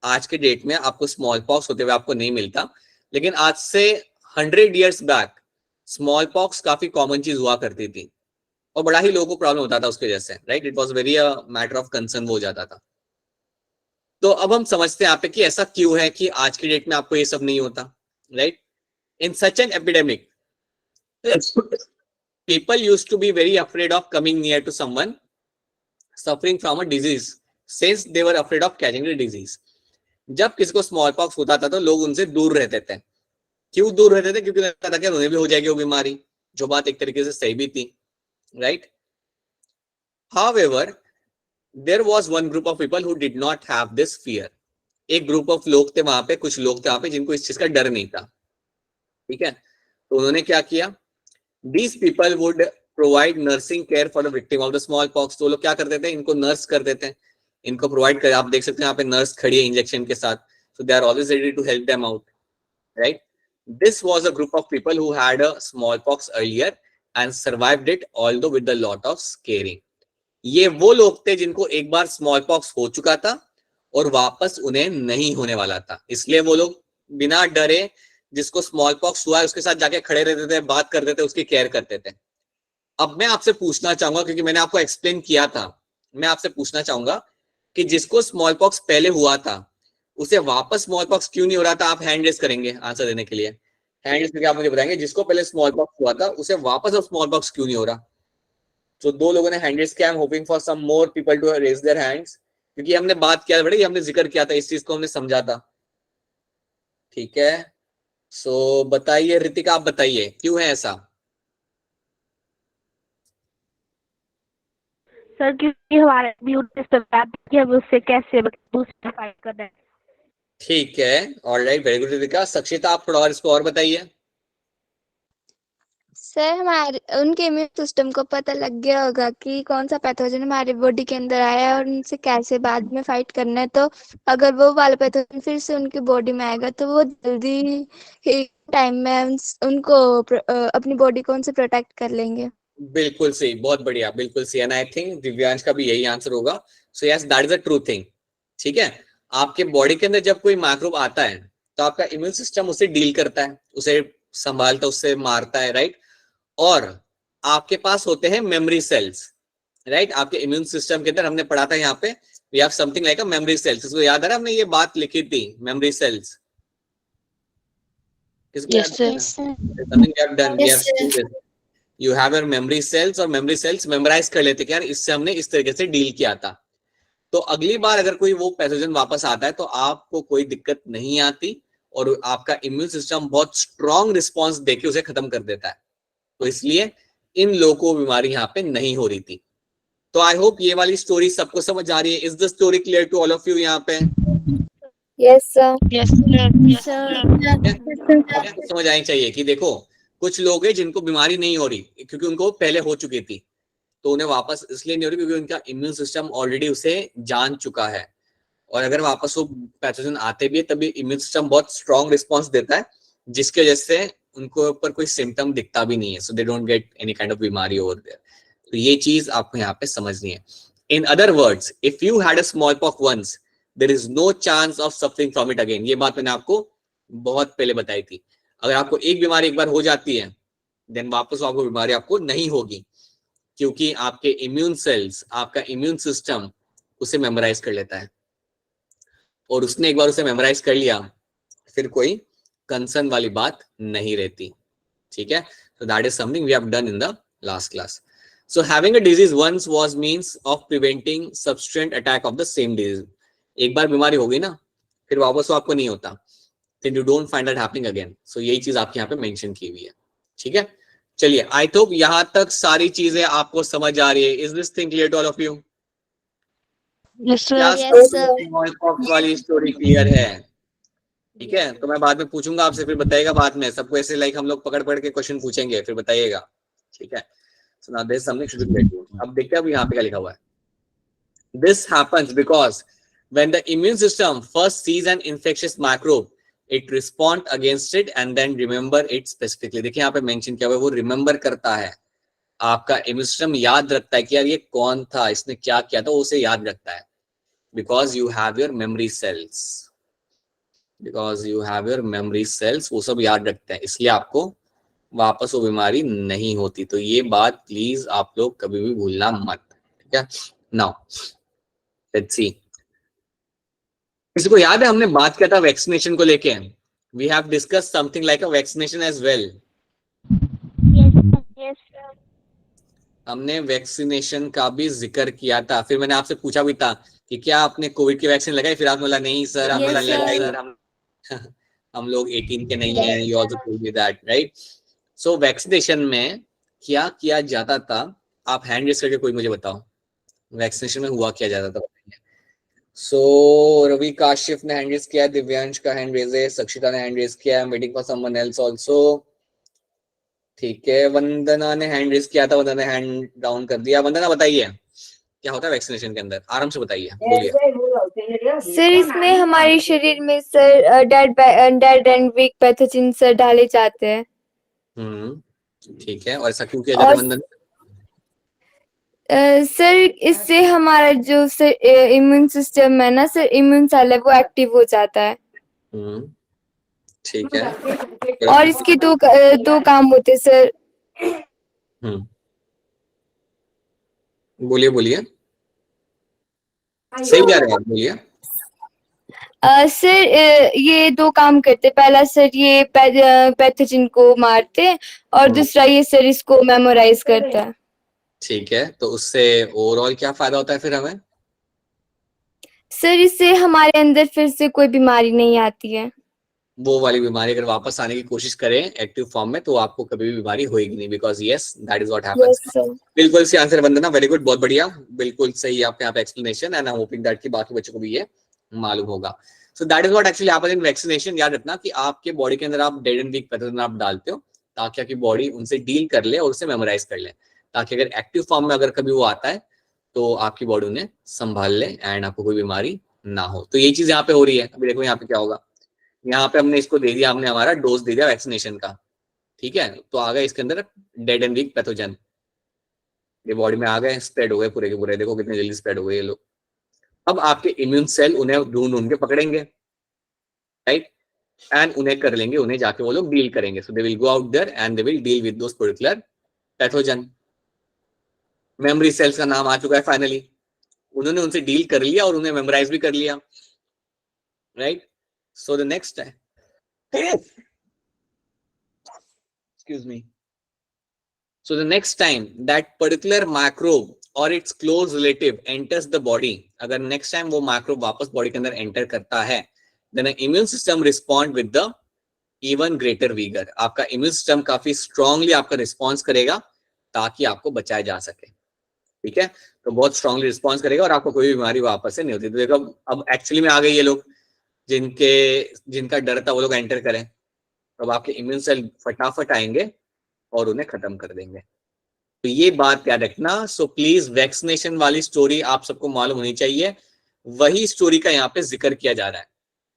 आज के डेट में आपको स्मॉल पॉक्स होते हुए आपको नहीं मिलता, लेकिन आज से 100 years बैक स्मॉल पॉक्स काफी कॉमन चीज हुआ करती थी और बड़ा ही लोगों को प्रॉब्लम होता था उसके जैसे, right? It was very matter of concern हो जाता था। तो अब हम समझते हैं यहाँ पे कि ऐसा क्यों है कि आज की डेट में आपको ये सब नहीं होता, right? In such an epidemic, people used to be very afraid of coming near to someone suffering from a disease, since they were afraid of catching the disease. जब किसी को स्मॉल पॉक्स होता था तो लोग उनसे दूर रहते थे। क्यों दूर रहते थे? क्योंकि लगता था कि उन्हें भी हो जाएगी वो बीमारी, जो बात एक तरीके से सही भी थी, right? However, there was one group of people who did not have this fear. एक ग्रुप ऑफ लोग थे वहां पे, कुछ लोग थे वहां पे जिनको इस चीज का डर नहीं था, ठीक है। तो उन्होंने क्या किया, these people would provide nursing care for the victim of the small pox. तो लोग क्या कर देते हैं, इनको नर्स कर देते हैं, इनको प्रोवाइड कर, आप देख सकते हैं यहाँ पे नर्स खड़ी है इंजेक्शन के साथ, so they are always ready to help them out, right. This was a group of people who had a small pox earlier and survived it although with the lot of scarring. ये वो लोग थे जिनको एक बार small pox हो चुका था और वापस उन्हें नहीं होने वाला था, इसलिए वो लोग बिना डरे, जिसको स्मॉल पॉक्स हुआ है उसके साथ जाके खड़े रहते थे, बात करते थे, उसकी केयर करते थे। अब मैं आपसे पूछना चाहूंगा, क्योंकि मैंने आपको एक्सप्लेन किया था, मैं आपसे पूछना चाहूंगा कि जिसको स्मॉल पॉक्स पहले हुआ था उसे वापस स्मॉल पॉक्स क्यों नहीं हो रहा था? आप हैंड रेस करेंगे आंसर देने के लिए, हैंड रेस करके आप मुझे बताएंगे जिसको पहले स्मॉल पॉक्स हुआ था उसे वापस अब स्मॉल पॉक्स क्यों नहीं हो रहा? तो दो लोगों ने हैंड रेस किया, I am hoping for some more people to raise their hands, क्योंकि हमने बात किया बेटा, हमने जिक्र किया था, इस चीज को हमने समझा था, ठीक है। सो बताइए रितिका, आप बताइए क्यों है ऐसा? सर क्योंकि हमारे इम्यून सिस्टम कि हम उससे कैसे दूसरे फाइट कर रहे हैं। ठीक है, ऑलराइट, वेरी गुड रितिका। सक्षिता, आप थोड़ा और इसको और बताइए। सर हमारे उनके इम्यून सिस्टम को पता लग गया होगा कि कौन सा पैथोजन हमारे बॉडी के अंदर आया है और उनसे कैसे बाद में फाइट करना है। तो अगर वो वाला पैथोजन फिर से उनकी बॉडी में आएगा तो वो जल्दी ही टाइम में उनको अपनी बॉडी को उनसे प्रोटेक्ट कर लेंगे। बिल्कुल सही, बहुत बढ़िया, बिल्कुल सही। एंड आई थिंक दिव्यांश का भी यही आंसर होगा। So yes, that is a true thing, ठीक है। आपके बॉडी के अंदर जब कोई माइक्रोब आता है तो आपका इम्यून सिस्टम उसे डील करता है, उसे संभालता, उससे मारता है, राइट। और आपके पास होते हैं मेमोरी सेल्स, राइट। आपके इम्यून सिस्टम के अंदर हमने पढ़ा था यहाँ पे we have something like a memory cells. इसको याद है ना, हमने ये बात लिखी थी, मेमोरी सेल्स। किसको Yes, याद sir. है? Something we have done, we Yes, have seen this. You have your memory cells, और मेमोरी सेल्स मेमोराइज कर लेते कि यार इससे हमने इस तरीके से डील किया था। तो अगली बार अगर कोई वो पैथोजन वापस आता है तो आपको कोई दिक्कत नहीं आती और आपका इम्यून सिस्टम बहुत स्ट्रॉन्ग रिस्पॉन्स देके उसे खत्म कर देता है। तो इसलिए इन लोगों को बीमारी यहाँ पे नहीं हो रही थी। तो आई होप ये वाली स्टोरी सबको समझ आ रही है। Is the story clear to all of you यहाँ पे? yes sir. Yes, sir. Yes, sir. सबको समझ आनी चाहिए कि देखो कुछ लोग हैं जिनको बीमारी नहीं हो रही क्योंकि उनको पहले हो चुकी थी, तो उन्हें वापस इसलिए नहीं हो रही क्योंकि उनका इम्यून सिस्टम ऑलरेडी उसे जान चुका है। और अगर वापस वो पैथोजन आते भी है तभी इम्यून सिस्टम बहुत स्ट्रॉन्ग रिस्पॉन्स देता है, जिसकी वजह से उनको ऊपर कोई सिम्टम दिखता भी नहीं है, so they don't get any kind of बीमारी ओवर देयर। तो ये चीज आपको यहाँ पे समझनी है। In other words, if you had a small pox once, there is no chance of suffering from it again. ये बात मैंने आपको बहुत पहले बताई थी। अगर आपको एक बीमारी एक बार हो जाती है देन वापस आपको बीमारी आपको नहीं होगी, क्योंकि आपके इम्यून सेल्स, आपका इम्यून सिस्टम उसे मेमोराइज कर लेता है, और उसने एक बार उसे मेमोराइज कर लिया फिर कोई कंसर्न वाली बात नहीं रहती, ठीक है। so that is something we have done in the last class. So having a disease once was means of preventing subsequent attack of the same disease. एक बार बीमारी हो गई ना फिर वापस वो आपको नहीं होता, then you don't find that happening again. So यही चीज आपके यहाँ पे मेंशन की हुई है, ठीक है। चलिए, आई होप यहाँ तक सारी चीजें आपको समझ आ रही है। Is this thing clear to all of you? Yes, sir. Yes, sir. Smallpox वाली स्टोरी क्लियर है? ठीक है, तो मैं बाद में पूछूंगा आपसे, फिर बताइएगा बाद में। सबको ऐसे लाइक हम लोग पकड़ पकड़ के क्वेश्चन पूछेंगे फिर बताइएगा, ठीक है। So now there is something should be clear. अब देखते हैं अब यहाँ पे क्या लिखा हुआ है। This happens because when the immune system first sees an infectious microbe it respond against it and then remember it specifically. देखिए यहाँ पे मेंशन किया हुआ है, वो रिमेंबर करता है, आपका इम्यून सिस्टम याद रखता है कि यार ये कौन था, इसने क्या किया था, उसे याद रखता है। Because you have your memory cells, because you have your memory cells, वो सब याद रखते हैं, इसलिए आपको वापस वो बीमारी नहीं होती। तो ये बात प्लीज आप लोग कभी भी भूलना मत, ठीक है। नाउ लेट्स सी, किसी को याद है हमने बात किया था वैक्सीनेशन को लेके? We have discuss something like a vaccination as well. Yes sir. हमने वैक्सीनेशन का भी जिक्र किया था, फिर मैंने आपसे पूछा भी था कि क्या आपने कोविड की वैक्सीन लगाई, फिर आपने बोला नहीं सर हमने Yes, नहीं लगाई, sir. हम लोग 18 के नहीं हैं। You also told me that, right. So vaccination में क्या किया जाता था? आप हैंड रेस करके कोई मुझे बताओ, वैक्सीनेशन में हुआ क्या जाता था? सो रवि काशिफ ने हैंड रेज किया, दिव्यांश का हैंड रेज है, सक्षिता ने हैंड रेज किया, waiting for someone else also. ठीक है, वंदना ने हैंड रेज किया था, वंदना ने हैंड डाउन कर दिया। वंदना बताइए क्या होता है वैक्सीनेशन के अंदर, आराम से बताइए, बोलिए। सर इसमें हमारे शरीर में sir dead and weak pathogen sir डाले जाते हैं। ठीक है, और ऐसा क्यों किया जाता है और वंदना? सर इससे हमारा जो सर इम्यून सिस्टम है ना सर, इम्यून सेल है वो एक्टिव हो जाता है। ठीक है, और इसके दो काम होते हैं सर। बोलिए बोलिए, सही जा रहे हैं आप, बोलिए। सर ये दो काम करते, पहला सर ये पैथोजन को मारते हैं और दूसरा ये सर इसको मेमोराइज करता है। ठीक है, तो उससे ओवरऑल क्या फायदा होता है फिर हमें? सर इससे हमारे अंदर फिर से कोई बीमारी नहीं आती है। वो वाली बीमारी अगर वापस आने की कोशिश करें एक्टिव फॉर्म में तो आपको कभी भी बीमारी होएगी नहीं, because yes that is what happens. बिल्कुल सही आंसर वंदना, वेरी गुड, बहुत बढ़िया, बिल्कुल सही आपके यहाँ पे explanation, and I am hoping that कि बाकी बच्चों को भी ये मालूम होगा। सो that is what actually happens in vaccination. याद रखना कि आपके बॉडी के अंदर आप डेड एंड वीक पैथोजन आप डालते हो ताकि आपकी बॉडी उनसे डील कर ले और उसे मेमोराइज कर ले, ताकि अगर एक्टिव फॉर्म में अगर कभी वो आता है तो आपकी बॉडी उन्हें संभाल ले एंड आपको कोई बीमारी ना हो। तो ये चीज यहाँ पे हो रही है। अभी देखो यहाँ पे क्या होगा, यहाँ पे हमने इसको दे दिया, हमने हमारा डोज दे दिया वैक्सीनेशन का, ठीक है, तो आ गए इसके अंदर डेड एंड वीक पैथोजन, ये बॉडी में आ गए, स्प्रेड हो गए पूरे के पूरे, देखो कितने जल्दी स्प्रेड हो गए ये लोग। अब आपके इम्यून सेल उन्हें ढूंढ ढूंढ के पकड़ेंगे, राइट, एंड उन्हें कर लेंगे, उन्हें जाके वो लोग डील करेंगे। So they will go out there and they will deal with those particular pathogen. Memory cells का नाम आ चुका है फाइनली, उन्होंने उनसे डील कर लिया और उन्हें मेमोराइज भी कर लिया, राइट। सो द नेक्स्ट है, excuse me, so the next time that particular microbe or its close relative enters the body, अगर next time वो microbe वापस body के अंदर enter करता है, then the immune system respond with the even greater vigor। आपका immune system काफी strongly आपका response करेगा ताकि आपको बचाया जा सके, ठीक है, तो बहुत strongly response करेगा और आपको कोई भी बीमारी वापस से नहीं होती। तो देखो अब एक्चुअली में आ गए ये लोग जिनका डर था वो लोग एंटर करें, तो अब आपके इम्यून सेल फटाफट आएंगे और उन्हें खत्म कर देंगे। तो ये बात याद रखना। सो प्लीज वैक्सीनेशन वाली स्टोरी आप सबको मालूम होनी चाहिए, वही स्टोरी का यहाँ पे जिक्र किया जा रहा है,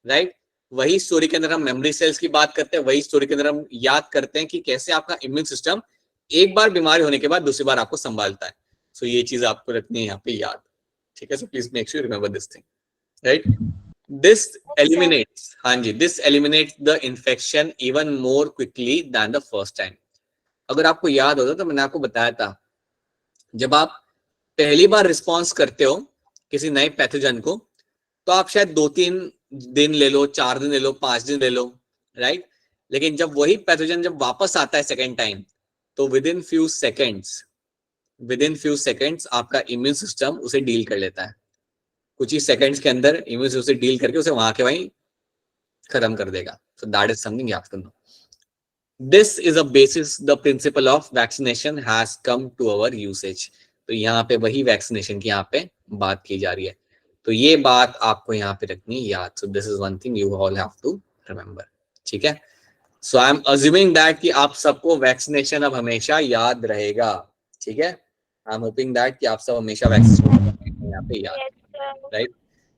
राइट। वही स्टोरी के अंदर हम मेमोरी सेल्स की बात करते हैं, वही स्टोरी के अंदर हम याद करते हैं कि कैसे आपका इम्यून सिस्टम एक बार बीमारी होने के बाद दूसरी बार आपको संभालता है। सो ये चीज आपको रखनी है यहाँ पे याद, ठीक है। So please make sure remember this thing, right. This eliminates, हाँ जी, this eliminates the infection even more quickly than the first time। अगर आपको याद होता तो मैंने आपको बताया था, जब आप पहली बार रिस्पॉन्स करते हो किसी नए पैथोजन को तो आप शायद 2-3 दिन ले लो, 4 दिन ले लो, 5 दिन ले लो, राइट। लेकिन जब वही पैथोजन जब वापस आता है सेकेंड टाइम, तो विद इन फ्यू सेकेंड्स आपका इम्यून सिस्टम उसे डील कर लेता है। कुछ ही सेकंड्स के अंदर इम्यून से उसे डील करके उसे वहां के वहीं खत्म कर देगा। So that is something you have to know. This is a basis, the principle of vaccination has come to our usage. तो यहाँ पे वही वैक्सीनेशन की यहाँ पे बात की जा रही है, तो ये बात आपको यहाँ पे रखनी याद। So this is one thing you all have to remember, ठीक है। So I am assuming that कि आप सबको वैक्सीनेशन अब हमेशा याद रहेगा, ठीक है। आई एम होपिंग दैट कि आप सब हमेशा वैक्सीनेशन यहाँ पे याद, right?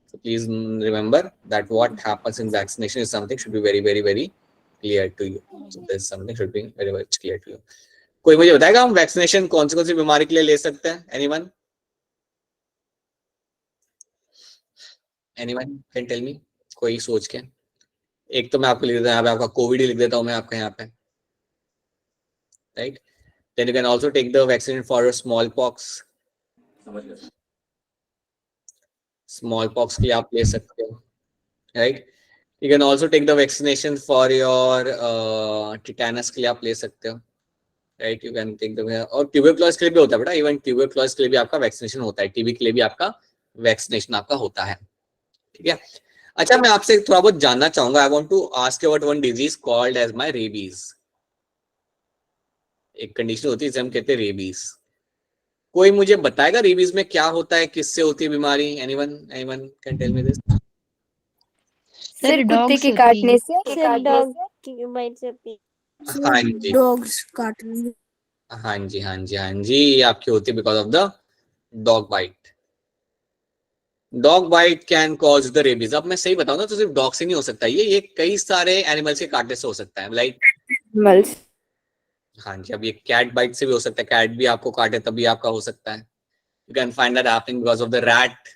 So please remember that what happens in vaccination is something should be very very very clear to you। So this something should be very much clear to you। कोई मुझे बताएगा हम वैक्सीनेशन कौन सी बीमारी के लिए ले सकते हैं? anyone can tell me? कोई सोच के, एक तो मैं आपको लिख देता हूँ यहाँ पे, आपका कोविड ही लिख देता हूँ मैं आपका यहाँ पे, right. then you can also take the vaccine for smallpox। Smallpox के लिए आप ले सकते हो, right. You can also take the vaccination for your tetanus के लिए आप ले सकते हो, right. You can take the, और ट्यूबरक्लोसिस के लिए भी होता है बेटा, इवन ट्यूबरक्लोसिस के लिए भी आपका वैक्सीनेशन होता है, टीबी के लिए भी आपका वैक्सीनेशन आपका होता है, ठीक है। अच्छा, मैं आपसे थोड़ा बहुत जानना चाहूंगा, I want to ask about one disease called as my rabies. एक कंडीशन होती है जिसे हम कहते हैं रेबीज, कोई मुझे बताएगा रेबीज में क्या होता है, किससे होती है बीमारी? Anyone can tell me this? Sir कुत्ते के काटने से, सर डॉग की बाइट से होती है। हाँ जी, डॉग्स काटने। हाँ जी, हाँ जी, हाँ जी, ये आपकी होती है because of the dog bite. Dog bite can cause the rabies. अब मैं सही बताऊं ना तो सिर्फ डॉग से नहीं हो सकता, ये कई सारे एनिमल्स के काटने से हो सकता है, लाइक मल्स। हाँ जी, अब ये कैट बाइट से भी हो सकता है, कैट भी आपको काटे तभी आपका हो सकता है। You can find that happening because of the rat.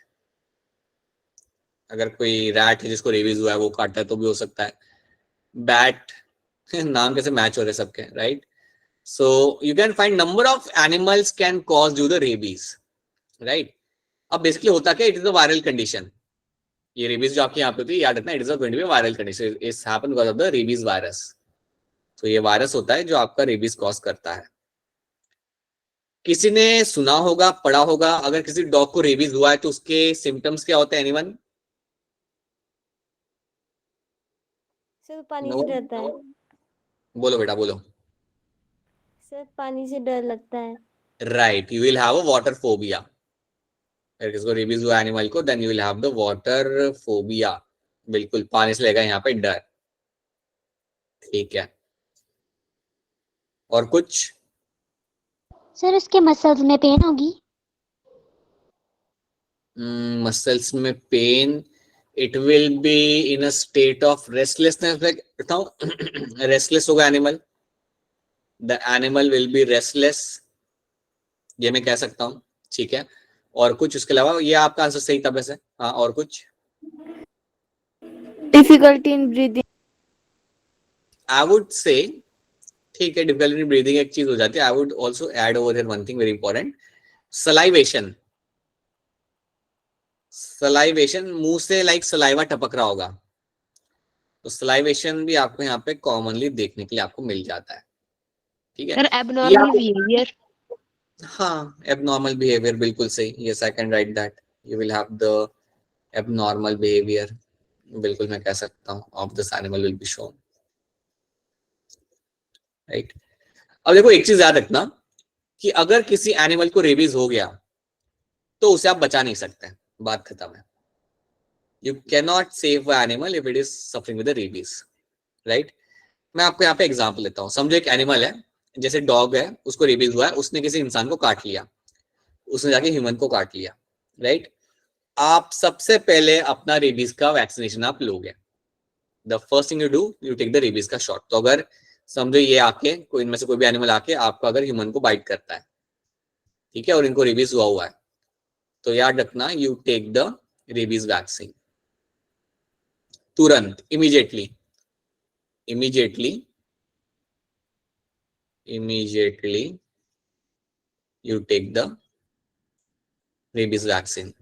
अगर कोई रैट है जिसको रेबीज हुआ है वो काटता है तो भी हो सकता है। बैट नाम कैसे मैच हो रहे सबके, right? So you can find number of animals can cause you the rabies, right? अब बेसिकली होता क्या, it is a viral condition. ये रेबीज जो आपकी यहाँ पे होती है, याद रखना, it is going to be viral condition, it's happen because of the rabies virus. तो ये वायरस होता है जो आपका रेबीज कॉज करता है। किसी ने सुना होगा, पढ़ा होगा, अगर किसी डॉग को रेबीज हुआ है तो उसके सिम्टम्स क्या होते हैं? एनीवन? सर पानी से डरता है। बोलो बेटा बोलो। सर पानी से डर लगता है। Right, you will have a water phobia. अगर किसी को रेबीज हुआ एनिमल को, then you will have the water phobia. बिल्कुल, पानी से लगेगा यहाँ पे डर। ठीक है, और कुछ? सर उसके मसल्स में पेन होगी। मसल्स में pain, it will be in a state of restlessness. बताऊं रेस्टलेस होगा animal, the animal will be restless, ये मैं कह सकता हूँ। ठीक है, और कुछ उसके अलावा? ये आपका आंसर सही था वैसे। हाँ, और कुछ? Difficulty in breathing. I would say, ठीक है, डिफिकल्टी इन ब्रीदिंग एक चीज हो जाती है। I would also add over here one thing very important, salivation. Salivation, मुंह से लाइक सलाइवा टपक रहा होगा, तो सलाइवेशन भी आपको यहाँ पे कॉमनली देखने के लिए आपको मिल जाता है। ठीक है, सर एबनॉर्मल बिहेवियर। हाँ, एबनॉर्मल बिहेवियर, बिल्कुल सही। Yes, I can write that, you will have the abnormal behaviour. बिल्कुल मैं कह सकता हूँ of this animal will be shown, right? अब देखो एक चीज याद रखना कि अगर किसी एनिमल को रेबीज हो गया तो उसे आप बचा नहीं सकते, बात खत्म है। You can not save a animal if it is suffering with rabies, right? मैं आपको यहाँ पे एग्जांपल लेता हूँ। समझो एक एनिमल है, जैसे डॉग है, उसको रेबीज हुआ है, उसने किसी इंसान को काट लिया, उसने जाके ह्यूमन को काट लिया, राइट? आप सबसे पहले अपना रेबीज का वैक्सीनेशन आप लोगे। The first thing you do, you take the rabies का शॉट। तो अगर समझो ये आके कोई इनमें से कोई भी एनिमल आके आपका अगर ह्यूमन को बाइट करता है, ठीक है, और इनको रेबीज हुआ है, तो याद रखना, you take the rabies vaccine तुरंत, immediately, you take the rabies vaccine.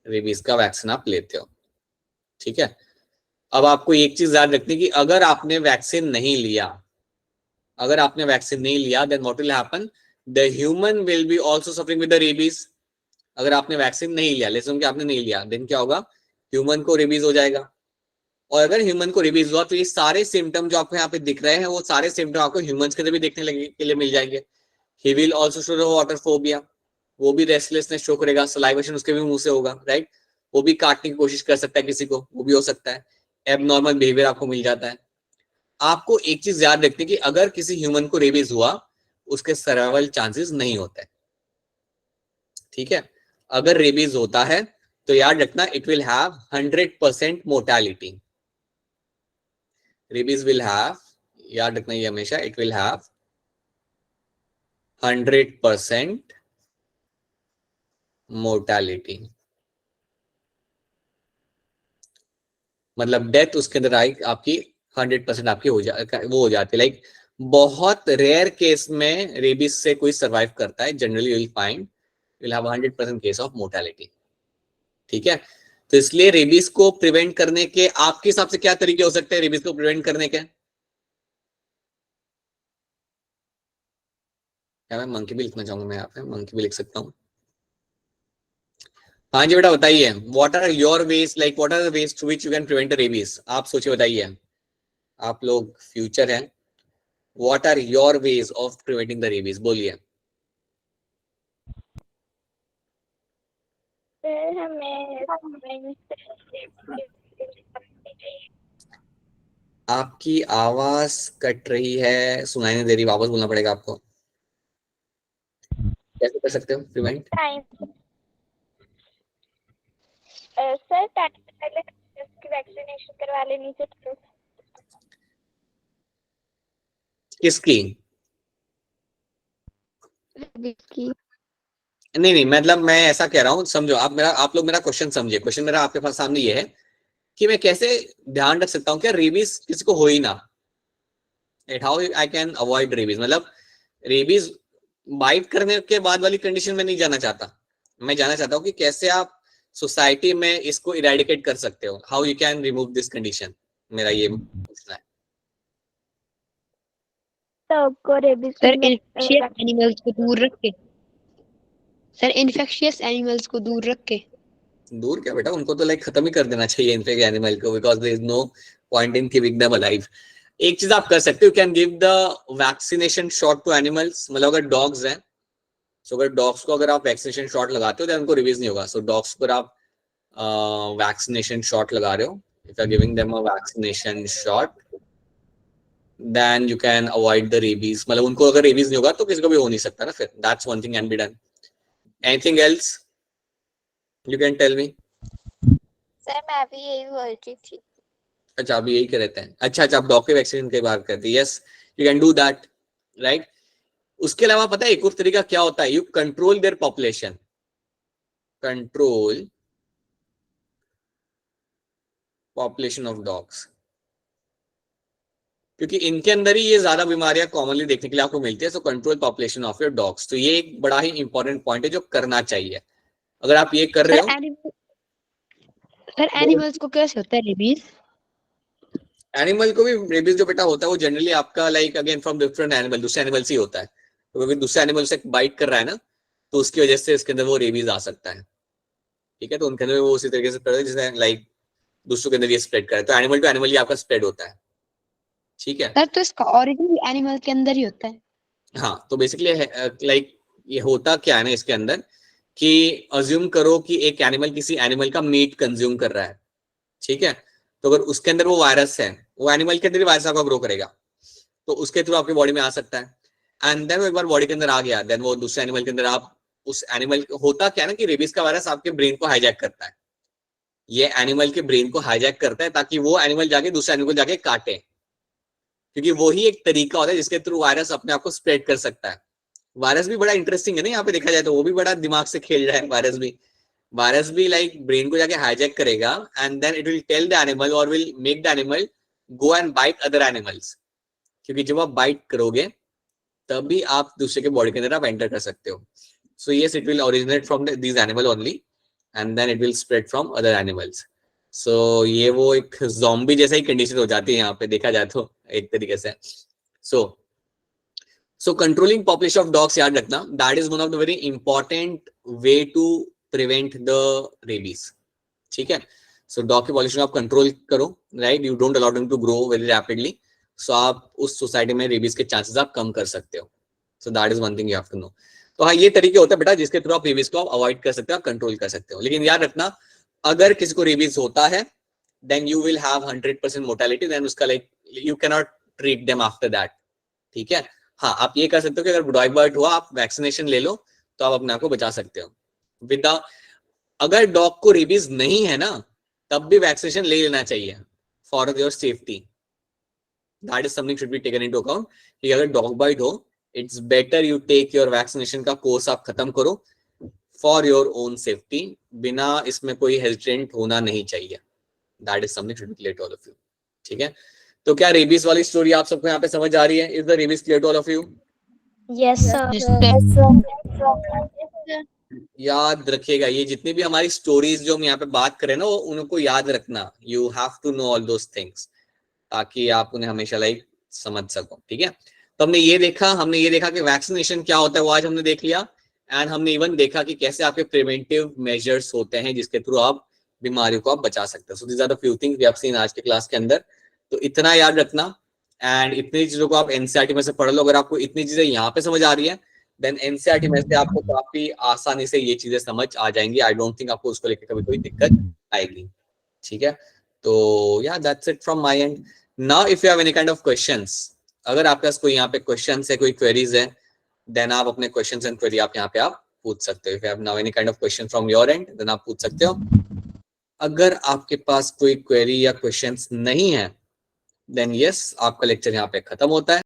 Rabies का वैक्सीन आप लेते हो, ठीक है? अब आपको एक चीज याद रखनी कि अगर आपने वैक्सीन नहीं लिया, then what will happen, the human will be also suffering with the rabies. अगर आपने वैक्सीन नहीं लिया, लेसन कि आपने नहीं लिया, देन क्या होगा, ह्यूमन को रेबीज हो जाएगा। और अगर ह्यूमन को रेबीज हुआ तो ये सारे सिम्टम जो आपको यहाँ पे दिख रहे हैं, वो सारे सिम्टम आपको ह्यूमंस के भी देखने लगे के लिए मिल जाएंगे। He will also show the water phobia, वो भी रेस्टलेसनेस शो करेगा, सलाइवेशन उसके भी मुंह से होगा, राइट? वो भी काटने की कोशिश कर सकता है किसी को, वो भी हो सकता है। एबनॉर्मल बिहेवियर आपको मिल जाता है। आपको एक चीज याद रखनी कि अगर किसी ह्यूमन को रेबीज हुआ, उसके सर्वाइवल चांसेस नहीं होते, ठीक है? अगर रेबीज होता है तो याद रखना, it will have 100% mortality. Rabies will have, याद रखना ये हमेशा, इट विल हैव 100% मोर्टेलिटी। मतलब डेथ उसके अंदर आई आपकी 100% आपकी वो हो जाती है। लाइक बहुत रेयर केस में रेबीज से कोई सरवाइव करता है, generally you will find will have 100% case of mortality, ठीक है? तो इसलिए रेबीज को प्रिवेंट करने के आपके हिसाब से क्या तरीके हो सकते हैं रेबीज को प्रिवेंट करने के? क्या मैं मंकी भी लिखना चाहूंगा? मैं यहाँ पे मंकी भी लिख सकता हूँ। हाँ जी बेटा बताइए, what are your ways, like what are the ways through which you can prevent rabies? आप सोचिए, बताइए, आप लोग फ्यूचर हैं। What are your ways of preventing the rabies? बोलिए। आपकी आवाज कट रही है, सुनाई नहीं दे रही, वापस बोलना पड़ेगा आपको। कैसे कर सकते हो प्रिवेंट? सर टाइम से पहले की वैक्सीनेशन करवा लेनी चाहिए। किसकी? की नहीं नहीं, मतलब मैं ऐसा कह रहा हूँ, समझो आप लोग मेरा क्वेश्चन समझिए। क्वेश्चन मेरा आपके पास सामने ये है कि मैं कैसे ध्यान रख सकता हूँ कि रेबीज किसी को हो ही ना। How I can avoid rabies, मतलब रेबीज बाइट करने के बाद वाली कंडीशन में नहीं जाना चाहता। मैं जाना चाहता हूँ कि कैसे आप सोसाइटी में इसको इरेडिकेट कर सकते हो, how you can remove this condition. मेरा ये पूछना है। सबको रेबीज सर इन्फेक्शियस एनिमल्स को दूर रख के, सर इन्फेक्शियस एनिमल्स को दूर रख के। दूर क्या बेटा, उनको तो लाइक खत्म ही कर देना चाहिए इनफेक्ट एनिमल को, because there is no point in keeping them alive. एक चीज आप कर सकते हो, can give the vaccination shot to animals. मतलब अगर डॉग्स हैं, सो अगर डॉग्स को अगर आप वैक्सीनेशन शॉट लगाते हो तो उनको रिवीज नहीं होगा। सो डॉग्स पर आप वैक्सीनेशन शॉट लगा रहे हो, if are giving them a vaccination shot, then you can avoid the rabies. मतलब उनको अगर रेबीज नहीं होगा तो किसी को भी हो नहीं सकता ना फिर। That's one thing can be done. Anything else you can tell me? Sir मैं भी यही बोल रही थी। अच्छा, आप यही कहते हैं। अच्छा अच्छा, आप डॉग के वैक्सीन की बात करते हैं। Yes, you can do that, right. उसके अलावा पता है एक और तरीका क्या होता है? You control their population. Control population of dogs, क्योंकि इनके अंदर ही ये ज्यादा बीमारियां कॉमनली देखने के लिए आपको मिलती है। So control population of your dogs, तो ये एक बड़ा ही इंपॉर्टेंट पॉइंट है जो करना चाहिए। अगर आप ये कर रहे हो। सर एनिमल्स को कैसे होता है रेबीज? एनिमल को भी रेबीज जो बेटा होता है वो जनरली आपका like again from different animal, दूसरे एनिमल से ही होता है। तो क्योंकि दूसरे एनिमल से बाइट कर रहा है ना, तो उसकी वजह से इसके अंदर वो रेबीज आ सकता है। ठीक है, तो उनके अंदर वो उसी तरीके से करते हैं जैसे लाइक दूसरों के अंदर ये स्प्रेड करे। तो एनिमल टू एनिमल ही आपका स्प्रेड होता है। ठीक है, सर तो इसका ओरिजिन एनिमल के अंदर ही होता है। हाँ। तो बेसिकली लाइक ये होता क्या है ना इसके अंदर, कि अज्यूम करो कि एक एनिमल किसी एनिमल का मीट कंज्यूम कर रहा है। ठीक है, तो अगर उसके अंदर वो वायरस है, वो एनिमल के अंदर ही वायरस आपका ग्रो करेगा, तो उसके थ्रू आपकी बॉडी में आ सकता है। एंड देन वो एक बार बॉडी के अंदर आ गया, देन वो दूसरे एनिमल के अंदर आप उस एनिमल, होता क्या है ना कि रेबीज का वायरस आपके ब्रेन को हाईजैक करता है। ये एनिमल के ब्रेन को हाईजैक करता है ताकि वो एनिमल जाके दूसरे एनिमल को जाके काटे, क्योंकि वही एक तरीका होता है जिसके थ्रू वायरस अपने आप को स्प्रेड कर सकता है। वायरस भी बड़ा इंटरेस्टिंग है ना, यहाँ पे देखा जाए तो वो भी बड़ा दिमाग से खेल रहा है। वायरस भी लाइक ब्रेन को जाके हाईजैक करेगा, and then it will tell the animal और will make the animal go and bite other animals. क्योंकि जब आप बाइट करोगे तभी आप दूसरे के बॉडी के अंदर आप एंटर कर सकते हो। So yes, it will originate from this animal only and then it will spread from other animals. So ये वो एक ज़ॉम्बी जैसा ही कंडीशन हो जाती है यहाँ पे देखा जाए तो एक तरीके से। So controlling population of dogs, याद रखना, that is one of the very important way to prevent the rabies. ठीक है, सो डॉग की पॉपुलेशन आप कंट्रोल करो, right. You don't allow them to grow very rapidly, so आप उस society में रेबीज के चांसेस आप कम कर सकते हो। So that is one thing you have to know. तो हाँ, ये तरीके होते हैं बेटा जिसके थ्रू आप रेबीज को आप अवॉइड कर सकते हो, कंट्रोल कर सकते हो। लेकिन याद रखना, अगर किसी को रेबीज होता है then you will have 100% mortality, then उसका like you can not treat them after that. ठीक है, हाँ, आप ये कर सकते हो कि अगर डॉग बाइट हुआ आप वैक्सीनेशन ले लो तो आप अपने आप को बचा सकते हो। विद अगर डॉग को रेबीज नहीं है ना, तब भी वैक्सीनेशन ले लेना चाहिए for your safety. That is something should be taken into account कि अगर डॉग बाइट हो, it's better you take your vaccination का कोर्स आप खत्म करो फॉर योर ओन सेफ्टी। बिना इसमें कोई हेजिटेंट होना नहीं चाहिए। That is something should be clear to all of you. ठीक है, तो क्या रेबीज वाली स्टोरी आप सबको यहाँ पे समझ आ रही है? Is the rabies clear to all of you? Yes sir. याद रखिएगा, ये जितनी भी हमारी स्टोरीज जो हम यहाँ पे बात करें ना, वो उनको याद रखना। You have to know all those things, ताकि आप उन्हें हमेशा लाइक समझ सको। ठीक है, तो हमने ये देखा कि वैक्सीनेशन क्या होता है, वो आज हमने देख लिया। एंड हमने इवन देखा कि कैसे आपके प्रिवेंटिव मेजर्स होते हैं जिसके थ्रू आप बीमारियों को आप बचा सकते हो। So these are the few things we have seen आज के क्लास के अंदर। तो इतना याद रखना, एंड इतनी चीजों को आप एनसीईआरटी में से पढ़ लो। अगर आपको इतनी चीजें यहाँ पे समझ आ रही है देन एनसीईआरटी में से आपको काफी आसानी से ये चीजें समझ आ जाएंगी। आई डोंट थिंक आपको उसको लेकर कभी कोई दिक्कत आएगी। ठीक है, तो या that's it from my and. Now if you have any kind of questions, अगर आपके पास कोई यहाँ पे क्वेश्चंस है, कोई क्वेरीज है, देन आप अपने क्वेश्चंस एंड क्वेरी आप यहाँ पे आप पूछ सकते हो। If you have now any kind of question from your end, देन आप पूछ सकते हो। अगर आपके पास कोई क्वेरी या क्वेश्चंस नहीं है, देन यस, आपका लेक्चर यहाँ पे खत्म होता है।